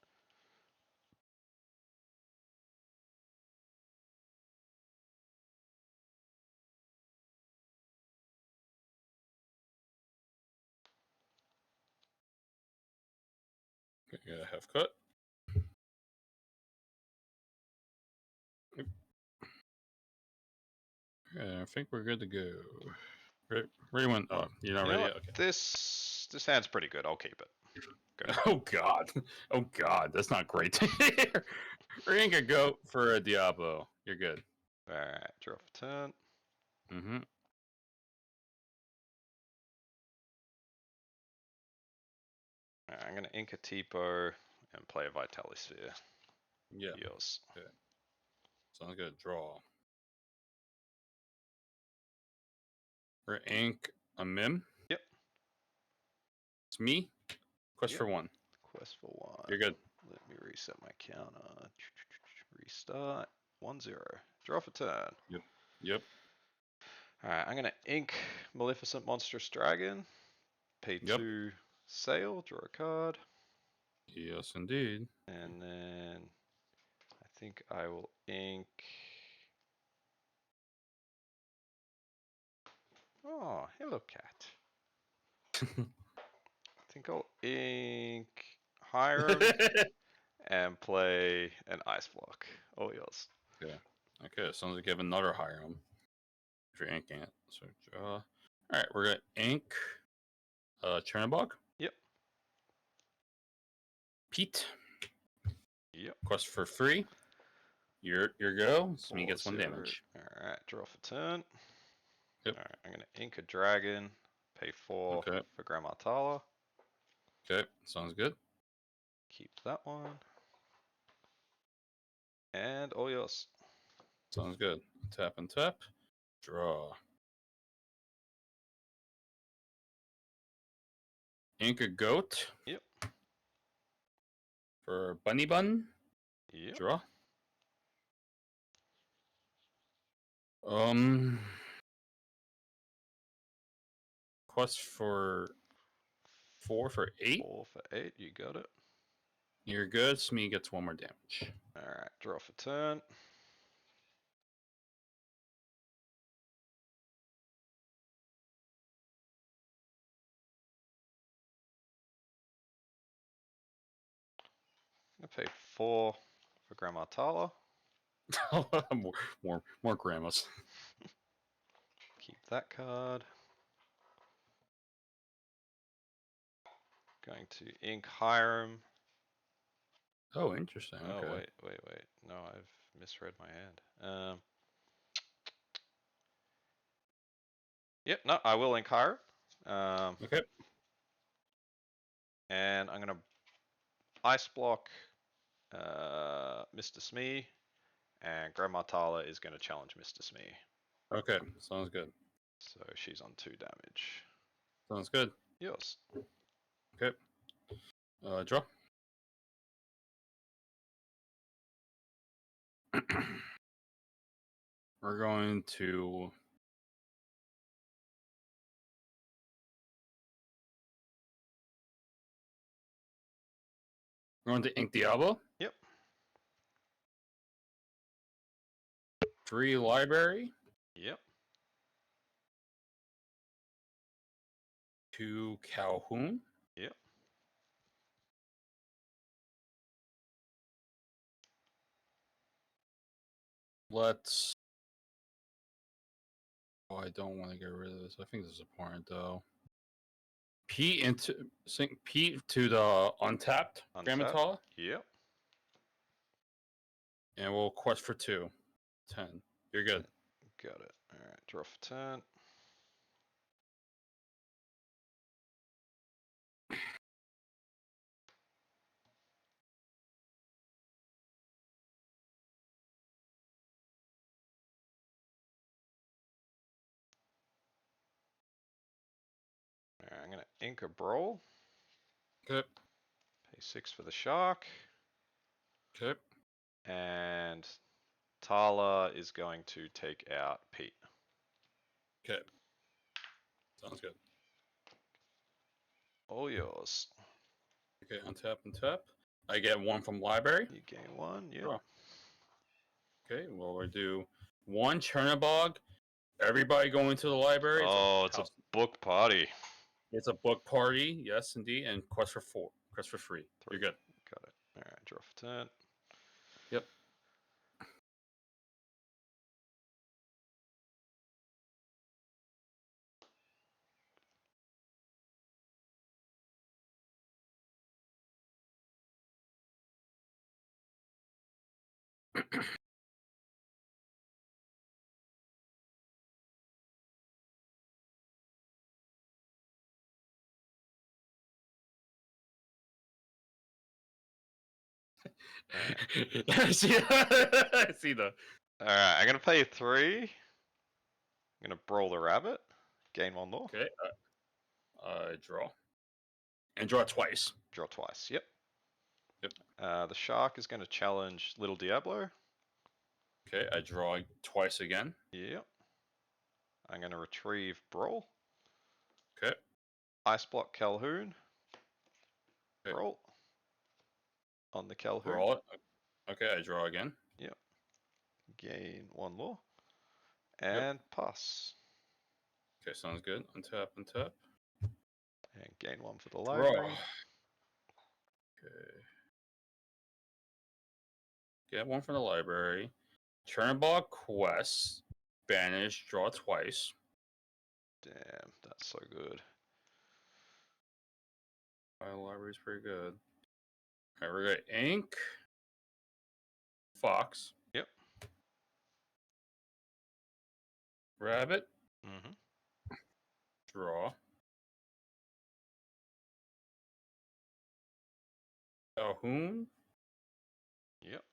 Okay, got a half cut. Yeah, I think we're good to go. Where you went? Oh, you're not You know ready what? yet? Okay. This hand's pretty good. I'll keep it. Go. Oh God. Oh God. That's not great. We're gonna go for a Diablo. You're good. All right, draw for turn. Mm-hmm. All right, I'm gonna ink a Tipo and play a Vitality Sphere. Yeah. Yours. Okay. Sounds good. Draw. We're ink a Mim. Yep. It's me. Quest for 1. Quest for 1. You're good. Let me reset my counter. Restart. 1-0. Draw for turn. Yep. Alright, I'm gonna ink Maleficent Monstrous Dragon. Pay 2 sail, draw a card. Yes, indeed. And then I think I will ink. Oh, hello cat. I think I'll ink Hiram and play an ice block. Oh yes. Okay. Sounds like you have another Hiram. If you're inking it. So draw. Alright, we're gonna ink Chernobog. Yep. Pete. Yep. Quest for 3. Your go. So me gets 1 damage. Alright, draw for turn. Yep. Alright, I'm gonna ink a dragon, pay 4 for Grandma Tala. Okay, sounds good. Keep that one. And all yours. Sounds good. Tap and tap. Draw. Ink a goat. Yep. For Bunny Bun. Yep. Draw. Quest for 4 for 8. 4 for 8. You got it. You're good. Smee gets 1 more damage. Alright, draw for turn. I'm gonna pay 4 for Grandma Tala. more grandmas. Keep that card. Going to ink Hiram. Oh, interesting. Oh, Okay. wait. No, I've misread my hand. Yep, no, I will ink Hiram. Okay. And I'm gonna ice block Mr. Smee, and Grandma Tala is gonna challenge Mr. Smee. Okay. Sounds good. So she's on 2 damage. Sounds good. Yours. Okay. Draw. We're going to ink Diablo. Yep. 3 library. Yep. 2 Calhoun. Yep. Let's. Oh, I don't want to get rid of this. I think this is important though. P to the untapped Grammatala, Yep. and we'll quest for 2. 10. You're good. Got it. Alright, draw for turn. Alright, I'm gonna ink a Brawl. Okay. Pay 6 for the Shark. Okay. And Tala is going to take out Pete. Okay. Sounds good. All yours. Okay, untap and tap. I get 1 from library. You gain 1, yep. Draw. Okay, well, we do 1 Chernobog. Everybody going to the library. It's a book party. It's a book party, yes, indeed, and quest for 4. Quest for 3. 3. You're good. Got it. Alright, draw for turn. Yep. I see. I see the. Alright, I'm gonna pay 3. I'm gonna Brawl the Rabbit. Gain 1 more. Okay. Draw. And draw twice. Draw twice, yep. Yep. The Shark is gonna challenge Little Diablo. Okay, I draw twice again. Yep. I'm gonna retrieve Brawl. Okay. Ice block Calhoun. Okay. Brawl. On the Calhoun. Draw it. Okay, I draw again. Yep. Gain 1 more. And pass. Okay, sounds good. Untap, untap. And gain 1 for the Draw. library. Okay. Get 1 from the library. Chernobog quest. Banish. Draw twice. Damn, that's so good. My library's pretty good. Alright, we're gonna ink. Fox. Yep. Rabbit. Mm-hmm. Draw. Calhoun. Yep.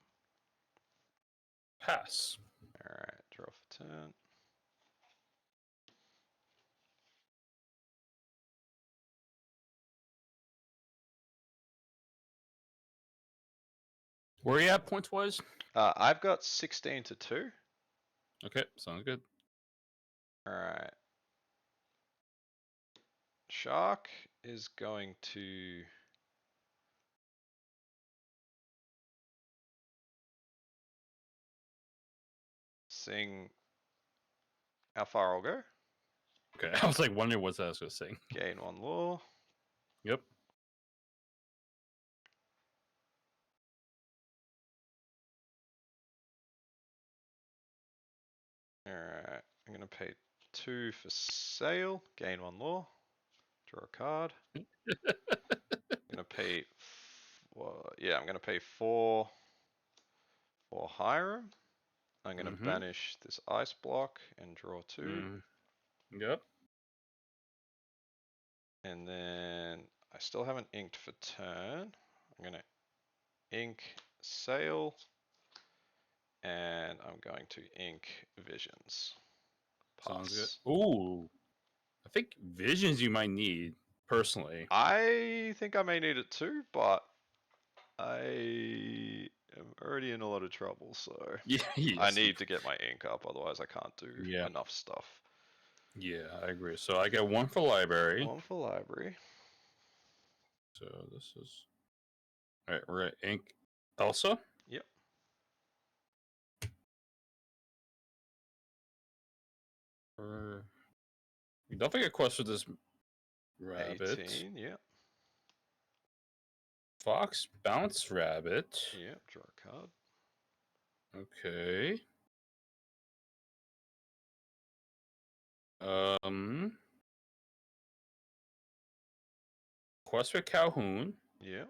Pass. Alright, draw for turn. Where are you at points wise? I've got 16 to 2. Okay, sounds good. Alright. Shark is going to sing. How far I'll go? Okay, I was like wondering what I was gonna say. Gain 1 law. Yep. Alright, I'm gonna pay 2 for sail, gain 1 law, draw a card. I'm gonna pay, I'm gonna pay 4 for Hiram. I'm gonna banish this ice block and draw 2. Yep. And then I still haven't inked for turn. I'm gonna ink sail, and I'm going to ink visions. Pass. Sounds good. Ooh, I think visions you might need personally. I think I may need it too, but I am already in a lot of trouble, so Yeah, I need to get my ink up, otherwise I can't do enough stuff. Yeah, I agree. So I get 1 for library. 1 for library. So this is alright. We're at ink Elsa. Yep. We definitely get quest for this rabbit. 18. Yep. Fox bounce rabbit. Yep. Draw a card. Okay. Quest for Calhoun. Yep.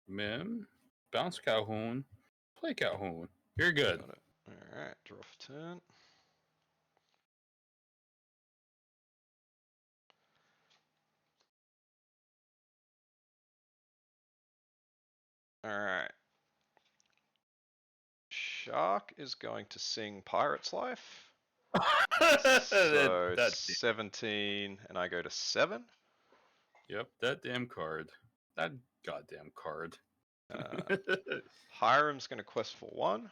Mim. Bounce Calhoun. Play Calhoun. You're good. Got it. Alright, draw for turn. Alright. Shark is going to sing Pirate's Life. So 17, and I go to 7. Yep, that damn card. That goddamn card. Hiram's going to quest for 1.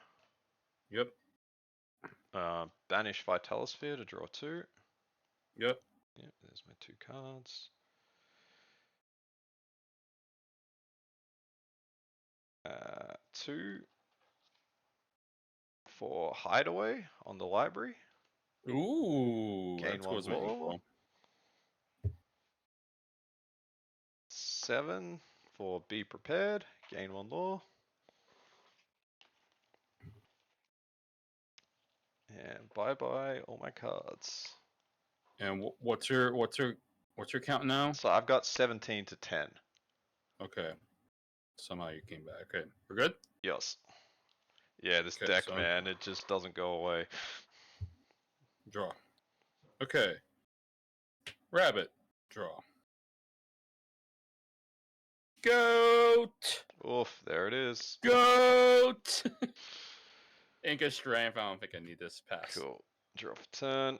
Yep. Banish Vitalosphere to draw 2. Yep. Yep, there's my 2 cards. 2 for Hideaway on the library. Ooh, Gain that's 1 what's law. cool. 7 for Be Prepared. Gain 1 law. And bye bye all my cards. And what's your count now? So I've got 17 to 10. Okay. Somehow you came back. Okay, we're good. Yes. Yeah, this Okay, deck, so man, it just doesn't go away. draw. Okay. Rabbit. Draw. Goat. Oof, there it is. Goat. Inca Strength. I don't think I need this pass. Cool. Draw for turn.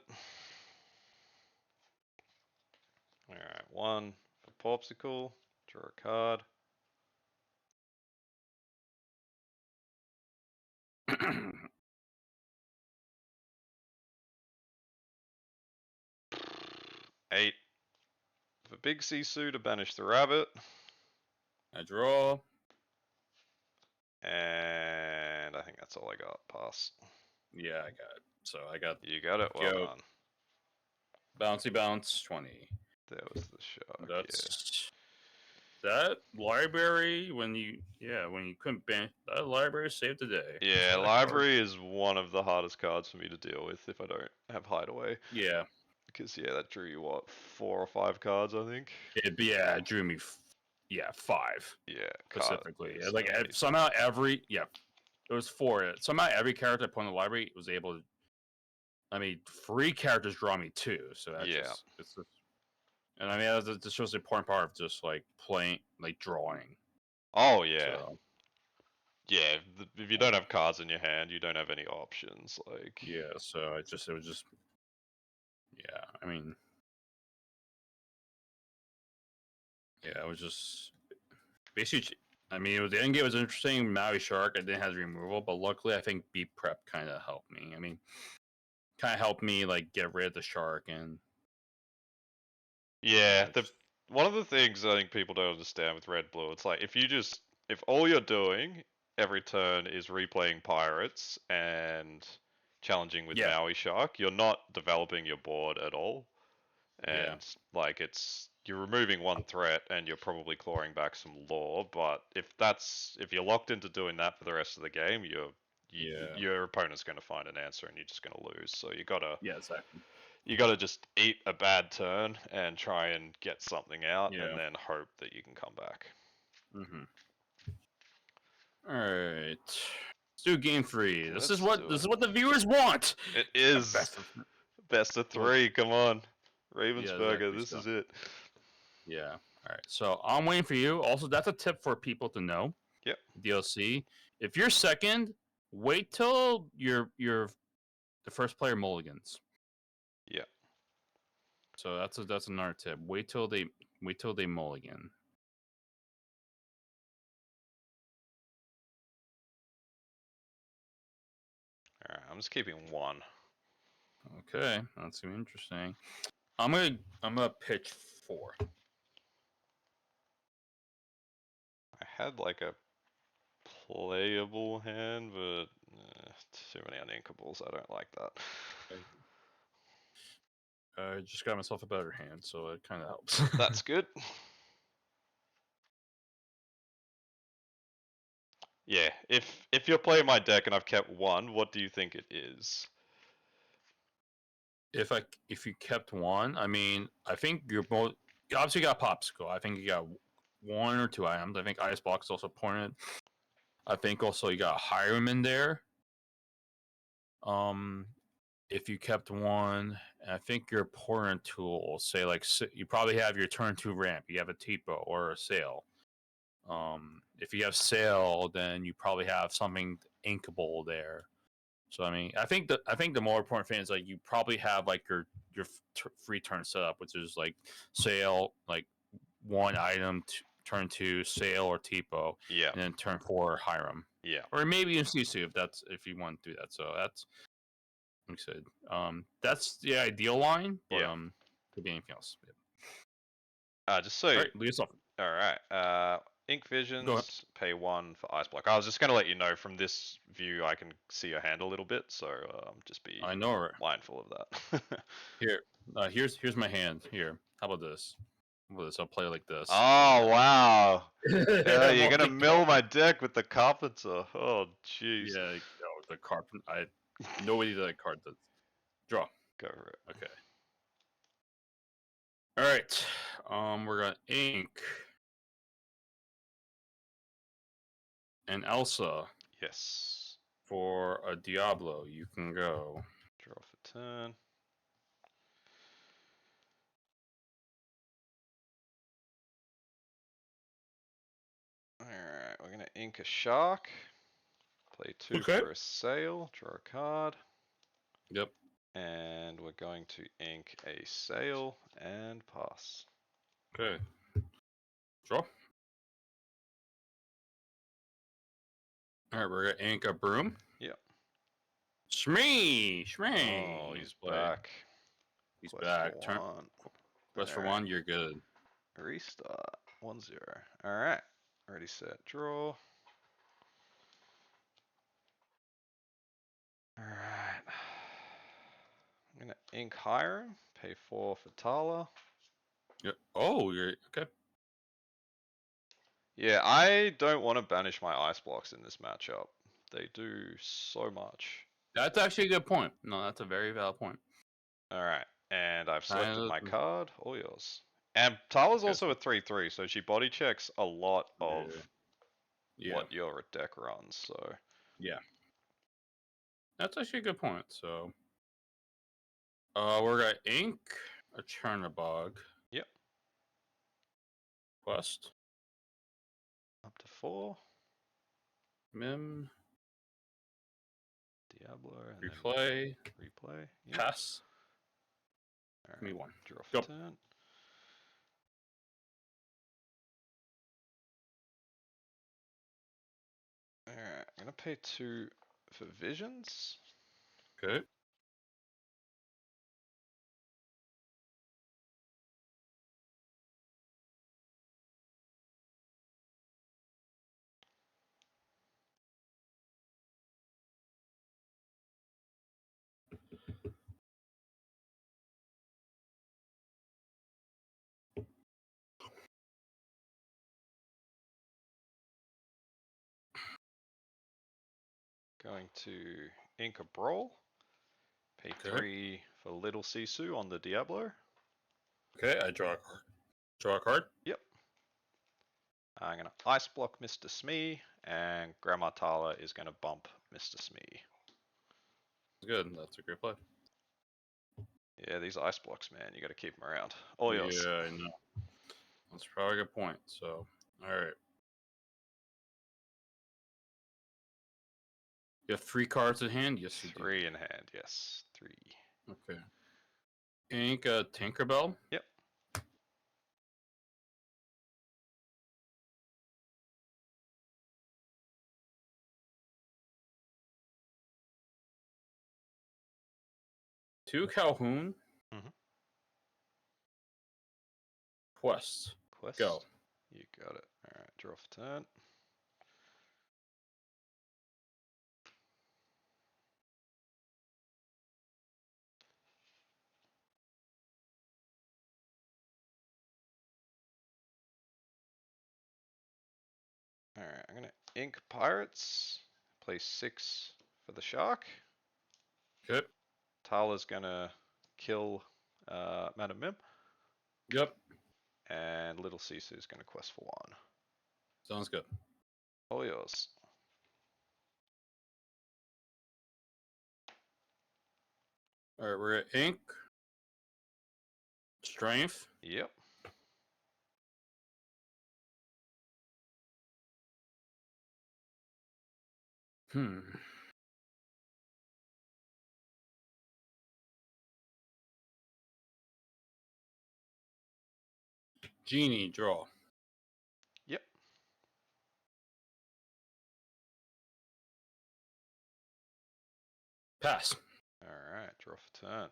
Alright, 1 for Popsicle. Draw a card. Eight for Big Sisu to banish the rabbit. I draw. And I think that's all I got. Pass. Yeah, I got it. So I got. You got it. Well done. Bouncy bounce 20. There was the shark. That's that library when you couldn't ban that library saved the day. Yeah, library is one of the hardest cards for me to deal with if I don't have Hideaway. Yeah. Because that drew you what, 4 or 5 cards, I think. It drew me. 5. Yeah, specifically. Like somehow it was 4. Somehow every character I put in the library was able to. I mean, 3 characters draw me 2, so that's just, it's just, and I mean that just shows the important part of just like playing, like drawing. Oh yeah. So, yeah, if you don't have cards in your hand, you don't have any options. Like yeah, so it was just, yeah. I mean, yeah, it was just basically, I mean, the end game was interesting. Maui Shark, I didn't have the removal, but luckily, I think Beat Prep kind of helped me. I mean, kind of helped me like get rid of the shark and. Yeah, one of the things I think people don't understand with Red Blue, it's like if all you're doing every turn is replaying pirates and challenging with Yeah. Maui Shark, you're not developing your board at all. Yeah. And like you're removing one threat and you're probably clawing back some lore, but if you're locked into doing that for the rest of the game, your opponent's going to find an answer and you're just going to lose. So Yeah, exactly. you gotta just eat a bad turn and try and get something out, Yeah. and then hope that you can come back. Mm-hmm. All right. Let's do game 3. This is what the viewers want. It is best of 3. Come on, Yeah, Ravensburger. exactly. This is it. Yeah. All right. So I'm waiting for you. Also, that's a tip for people to know. Yep. DLC. If you're second, wait till you're the first player mulligans. Yeah. So that's another tip. Wait till they mulligan. All right. I'm just keeping 1. Okay, that's gonna be interesting. I'm gonna pitch 4. I had like a playable hand, but too many uninkables. I don't like that. I just got myself a better hand, so it kind of helps. That's good. Yeah, if you're playing my deck and I've kept 1, what do you think it is? If you kept 1, I mean, I think you're both. You obviously got Popsicle. I think you got 1 or 2 items. I think Ice Block is also pointed. I think also you got Hiram in there. If you kept 1, I think your important tool, say like you probably have your turn 2 ramp. You have a Tipo or a Sail. If you have Sail, then you probably have something inkable there. So I mean, I think the more important thing is like you probably have like your free turn setup, which is like Sail, like 1 item, turn 2 Sail or Tipo, Yeah. and then turn 4 Hiram. Yeah. Or maybe in CC if you want to do that. So that's like I said. That's the ideal line, but Yeah. could be anything else. Just so. All right, lead us off. All right. Ink Visions, pay 1 for Ice Block. I was just going to let you know from this view I can see your hand a little bit, so just be I know, right? mindful of that. Here, here's my hand. Here, how about this? How about this? I'll play like this. Oh, wow. Yeah, you're going to mill Multi-card. my deck with the Carpenter. Oh, jeez. Yeah, the card. Nobody did that card. Draw. Go for it. Okay. All right. We're gonna ink and Elsa. Yes. For a Diablo. You can go. Draw for turn. Alright, we're going to ink a Shark. Play 2 for a Sail. Draw a card. Yep. And we're going to ink a Sail and pass. Okay. Draw. Alright, we're gonna ink a Broom. Yep. Shmee! Oh, he's back. He's Quest back. for Turn. 1. Quest for 1, you're good. Restart. 1-0. Alright. Ready, set, draw. Alright. I'm gonna ink Hiram. Pay 4 for Tala. Yep. Oh, you're okay. Yeah, I don't want to banish my ice blocks in this matchup. They do so much. That's actually a good point. No, that's a very valid point. Alright, and I've selected my card. All yours. And Tala's also a 3-3, so she body checks a lot of what your deck runs, so. Yeah. That's actually a good point, so. We're gonna ink a Chernabog. Yep. Quest. Up to 4. Mim. Diablo. And Replay. Replay. Yep. Pass. Right. Give me 1. Draw for turn. Alright, I'm gonna pay 2 for visions. Okay. Going to ink a brawl. Pay Okay. 3 for Little Sisu on the Diablo. Okay, I draw a card. Draw a card? Yep. I'm gonna ice block Mr. Smee, and Grandma Tala is gonna bump Mr. Smee. Good, that's a great play. Yeah, these ice blocks, man, you gotta keep them around. All yours. Yeah, I know. That's probably a good point. So, alright. You have 3 cards in hand? Yes, you do. 3 in hand, yes. 3. Okay. Ink a Tinkerbell? Yep. Two Calhoun. Mhm. Quest. Quest. Go. You got it. Alright, draw for turn. Alright, I'm gonna ink Pirates. Play 6 for the Shark. Okay. Tala's gonna kill Madam Mim. Yep. And Little Sisu is gonna quest for 1. Sounds good. All yours. Alright, we're at Ink. Strength. Yep. Genie, draw. Yep. Pass. Alright, draw for turn.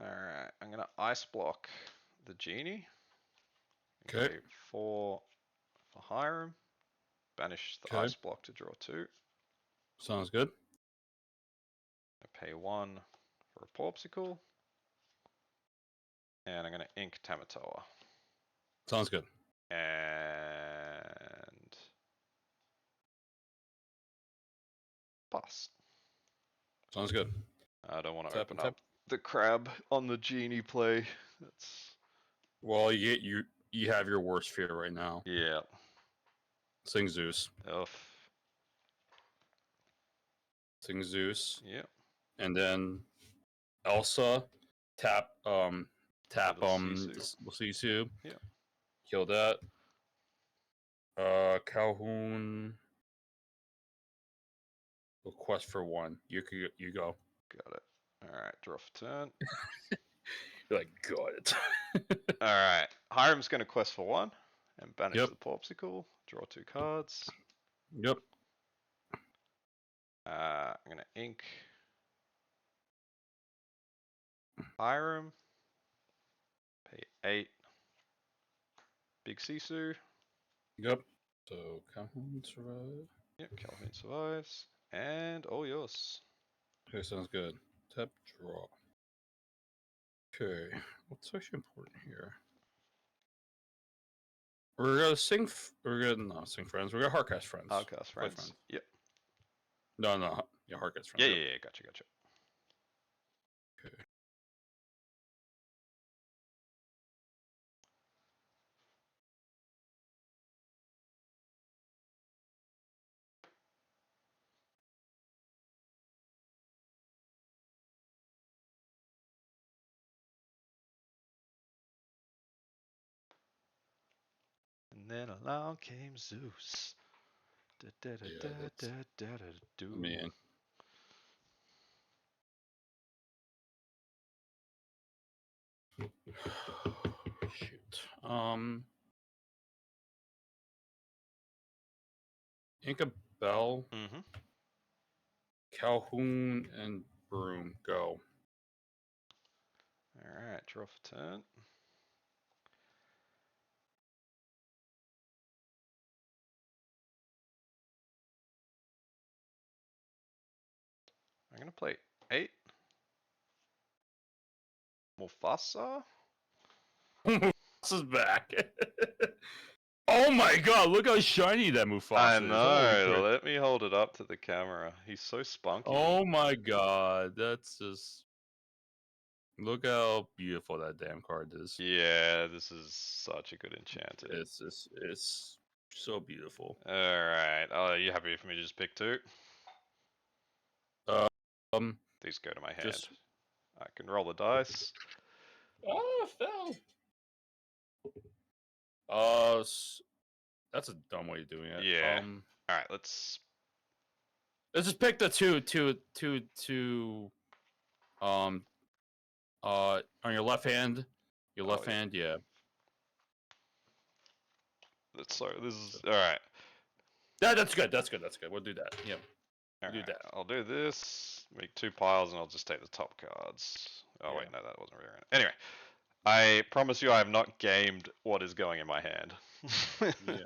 Alright, I'm gonna ice block the genie. Okay. Pay 4 for Hiram. Banish the Okay. ice block to draw 2. Sounds good. I pay 1 for a Porpsicle. And I'm gonna ink Tamatoa. Sounds good. And pass. Sounds good. I don't want to Tap open and tap. up the crab on the genie play. That's Well, you have your worst fear right now. yeah. Sing Zeus. Ugh. Sing Zeus. Yep. And then Elsa. Tap Little Sisu. Sisu. Yep. Kill that. Calhoun. Request for 1. You go. Got it. Alright, draw for turn. You're like, got it. Alright. Hiram's gonna quest for 1 and banish Yep. the Porpsicle. Draw 2 cards. Yep. I'm gonna ink Hiram. Pay 8. Big Sisu. Yep. So Calhoun survive. Yep, Calhoun survives. And all yours. Okay, sounds good. Tap draw. Okay, what's actually important here? We're gonna sing. We're gonna not sing friends. We're gonna hardcast friends. Hardcast Play friends. Yep. No. Yeah, hardcast friends. Yeah, Yep. yeah, gotcha. Okay. And then along came Zeus. Man. Shoot. Inca Bell, Mm-hmm. Calhoun, and Broom go. Alright, draw for turn. I'm gonna play 8. Mufasa? Mufasa's back. Oh my god, look how shiny that I Mufasa is. Holy know, frick. let me hold it up to the camera. He's so spunky. Oh my god, that's just... Look how beautiful that damn card is. Yeah, this is such a good enchanted. It's so beautiful. Alright, are you happy for me to just pick 2? Um, These go to my hand. just... I can roll the dice. Oh, fell. That's a dumb way of doing it. Yeah. Alright, let's Just pick the on your left hand. Your left yeah. hand, yeah. Sorry, this is alright. That's good. That's good. That's good. We'll do that. Yep. We'll do that. I'll do this. Make 2 piles, and I'll just take the top cards. Oh Yeah. wait, no, that wasn't really right. Anyway, I promise you, I have not gamed what is going in my hand. Yeah.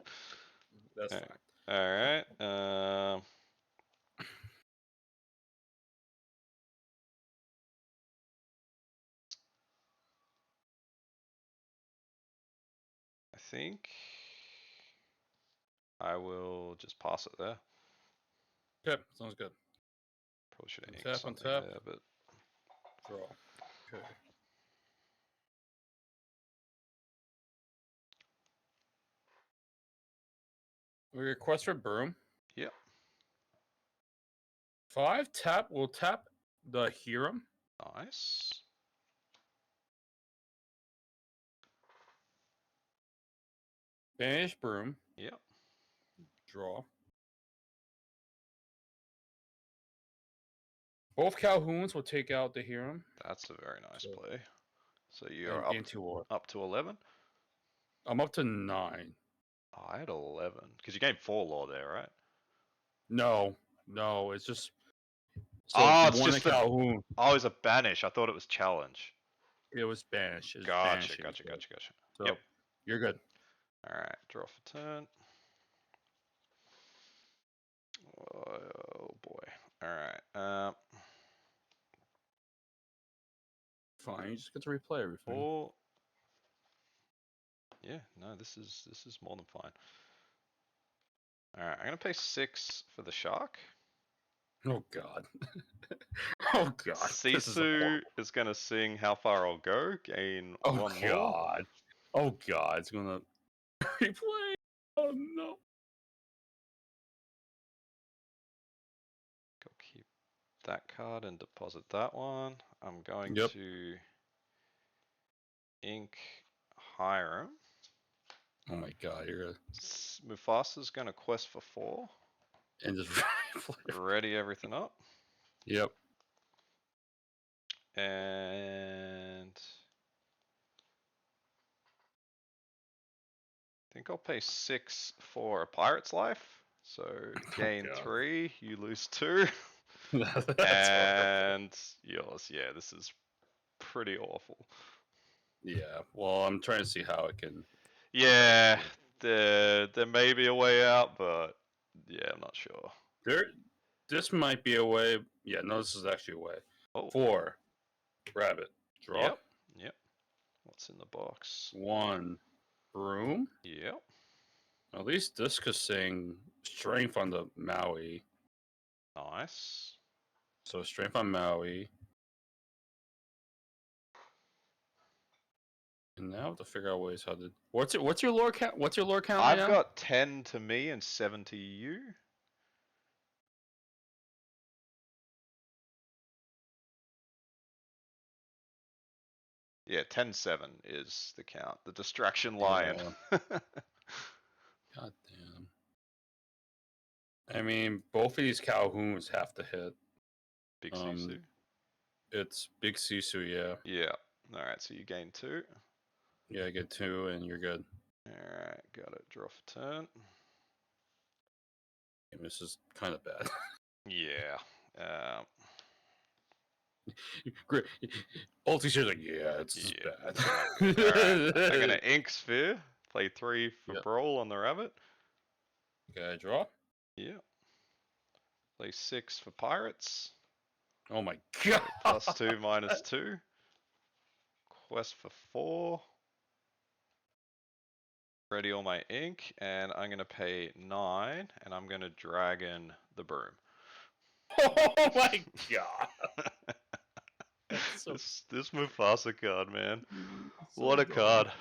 That's fine. All right. I think I will just pass it there. Okay, sounds good. Probably should have inked Untap, something untap. there, but Draw. Okay. We request for Broom. yep. 5 tap. We'll tap the Hiram. Nice. Banish Broom. Yep. Draw. Both Calhouns will take out the Hiram. That's a very nice So, play. So you're gain 2 war. up to 11. I'm up to 9. Oh, I had 11 because you gained 4 law there, right? No, it's just... So Oh, it's one just at the. Calhoun. Oh, it's a banish. I thought it was challenge. It was banish. It was Gotcha. banishing. So Yep. you're good. All right. Draw for turn. Oh boy. All right. Fine. You just get to replay everything. 4. Yeah. No, this is more than fine. All right. I'm gonna pay 6 for the shark. Oh god. Oh god. This is Sisu horrible. is gonna sing "How Far I'll Go." Gain Oh 1 more. god. Oh god. It's gonna replay. Oh no. Go keep that card and deposit that one. I'm going Yep. to ink Hiram. Oh my god. You're gonna... Mufasa's gonna quest for 4. And just replay. Ready everything up. Yep. And I think I'll pay 6 for a pirate's life. So gain 3, you lose 2. And yours, yeah, this is pretty awful. Yeah. Well, I'm trying to see how it can... Yeah, there may be a way out, but yeah, I'm not sure. This might be a way. Yeah, no, this is actually a way. Oh. 4. Rabbit. Draw. Yep. What's in the box? 1. Broom. Yep. At least this could sing strength on the Maui. Nice. So strength on Maui. And now I have to figure out ways how to... What's your lore count? What's your lore count right now? I've got 10 to me and 7 to you. Yeah, 10-7 is the count. The distraction lion. Yeah. God damn. I mean, both of these Calhouns have to hit. Big Sisu. It's Big Sisu, yeah. Yeah. Alright, so you gain 2. Yeah, I get 2, and you're good. Alright, got it. Draw for turn. And this is kind of bad. Yeah. Great. Ulti's like, yeah, it's Yeah, bad. it's not good. Alright, I'm gonna Ink Sphere. Play 3 for Yep. Brawl on the Rabbit. Okay, I draw. Yeah. Play 6 for Pirates. Oh my god. +2, -2. Quest for 4. Ready all my ink, and I'm gonna pay 9, and I'm gonna Dragon the Broom. Oh my god. So this Mufasa card, man. so What a dumb. card.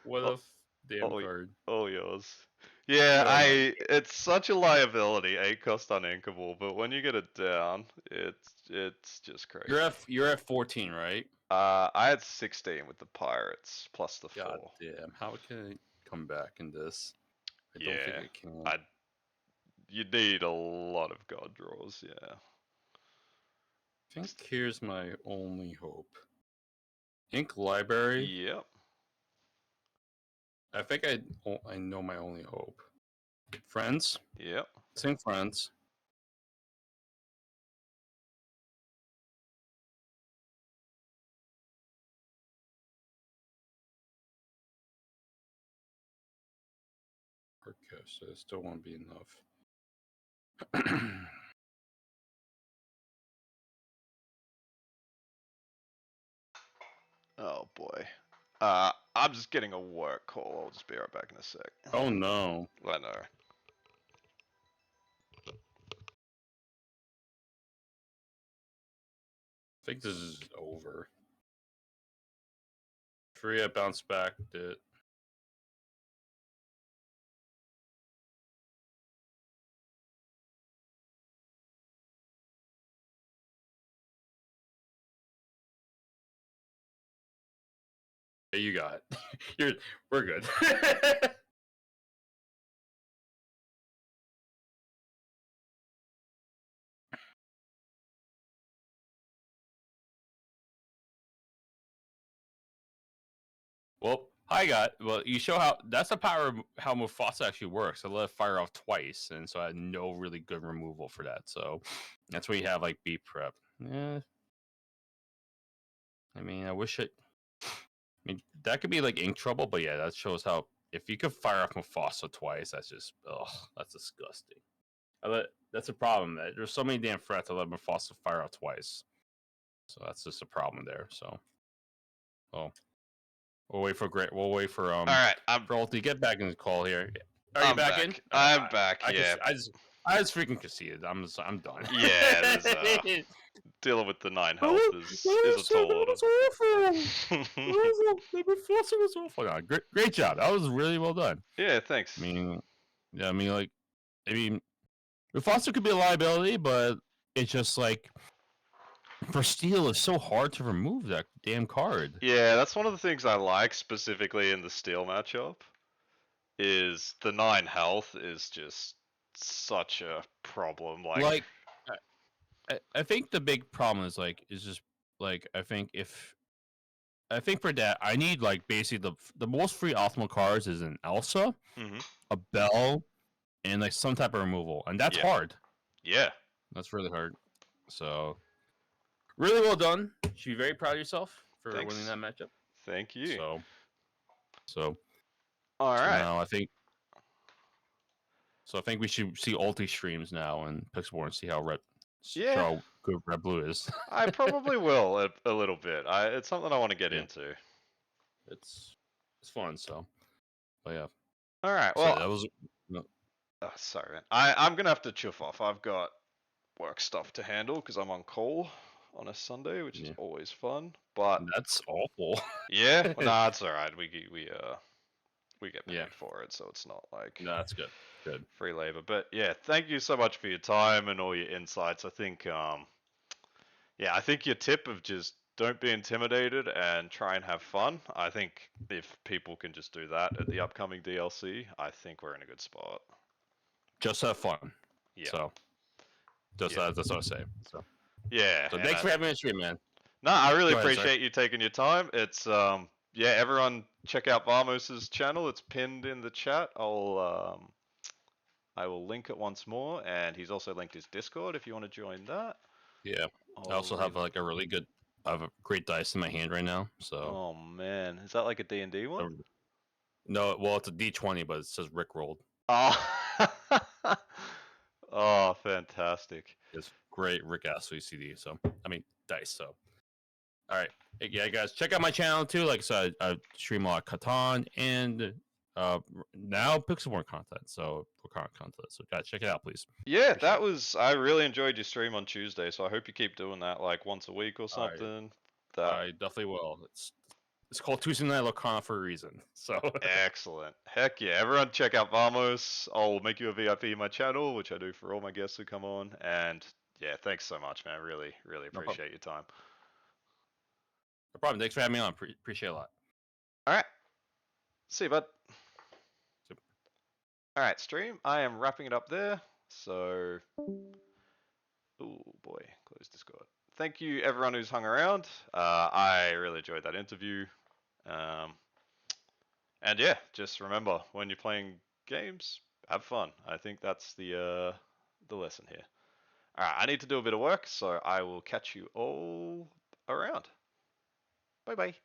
What a damn card. All yours. Yeah, Oh it's such a liability, 8 cost uninkable, but when you get it down, it's just crazy. You're at 14, right? I had 16 with the Pirates plus the God 4. damn, how can it come back in this? I don't think Yeah, it can. you need a lot of god draws, yeah. I think here's my only hope. Ink Library. Yep. I think I know my only hope. Friends. Yep. Sing Friends. Okay, so it still won't be enough. Oh boy. I'm just getting a work call. I'll just be right back in a sec. Oh no. I know. I think this is over. Free, I bounced back. Did. Yeah, you got it. We're good. Well, well, you show how that's the power of how Mufasa actually works. I let it fire off twice, and so I had no really good removal for that. So that's where you have like beat prep. Yeah. I mean, I wish it. I mean, that could be like ink trouble, but yeah, that shows how if you could fire off Mufasa twice, that's just that's disgusting. That's a problem. That there's so many damn threats. I let Mufasa fire out twice, so that's just a problem there. So, well, we'll wait for All right, for Ulti get back in the call here. Are you I'm back in? I'm back. Yeah. I just freaking conceded. I'm done. Yeah. Dealing with the 9 health is a tall order. Mufasa was awful. No, great job. That was really well done. Yeah, thanks. I mean, Mufasa could be a liability, but it's just like for steel, it's so hard to remove that damn card. Yeah, that's one of the things I like specifically in the steel matchup. Is the 9 health is just such a problem. Like I think the big problem is just like I think for that I need like basically the most free optimal cards is an Elsa, a Belle, and like some type of removal, and that's hard. Yeah, that's really hard. So really well done. You should be very proud of yourself for winning that matchup. Thank you. So all right. Now I think we should see Ulti streams now and Pixelborn and see how how good Red Blue is. I probably will a little bit. It's something I want to get into. It's fun, so. But yeah. All right. Well, that was. No. Oh, sorry, man. I'm gonna have to chuff off. I've got work stuff to handle because I'm on call on a Sunday, which is always fun. But that's awful. Yeah. Nah, it's all right. We get paid for it, so it's not like. No, that's good. Good. Free labor. But yeah, thank you so much for your time and all your insights. I think I think your tip of just don't be intimidated and try and have fun. I think if people can just do that at the upcoming DLC, I think we're in a good spot. Just have fun. Yeah. So that's what I say. So yeah. So thanks for having me on stream, man. No, I really appreciate you taking your time. It's yeah, everyone check out Vamos's channel. It's pinned in the chat. I will link it once more, and he's also linked his Discord if you want to join that. Yeah. I I'll also have like a really good. I have a great dice in my hand right now. So. Oh man, is that like a D&D one? No, well, it's a D20, but it says Rick rolled. Oh, oh, fantastic. It's great Rick Astley CD. So I mean dice. So all right, yeah, guys, check out my channel too. Like I said, I stream a lot of Catan and now Pixelborn content. So Lorcana content. So guys, check it out, please. Yeah, Appreciate it. I really enjoyed your stream on Tuesday, so I hope you keep doing that like once a week or something. I definitely will. It's called Tuesday Night Lorcana for a reason. So Excellent. Heck yeah. Everyone check out Vamos. I'll make you a VIP in my channel, which I do for all my guests who come on. And yeah, thanks so much, man. Really, really no problem. appreciate your time. No problem. Thanks for having me on. Appreciate it a lot. All right. See you, bud. So, All right, stream. I am wrapping it up there. So, oh boy, close Discord. Thank you, everyone who's hung around. I really enjoyed that interview. Um, and yeah, just remember when you're playing games, have fun. I think that's the lesson here. All right, I need to do a bit of work, so I will catch you all around. Bye bye.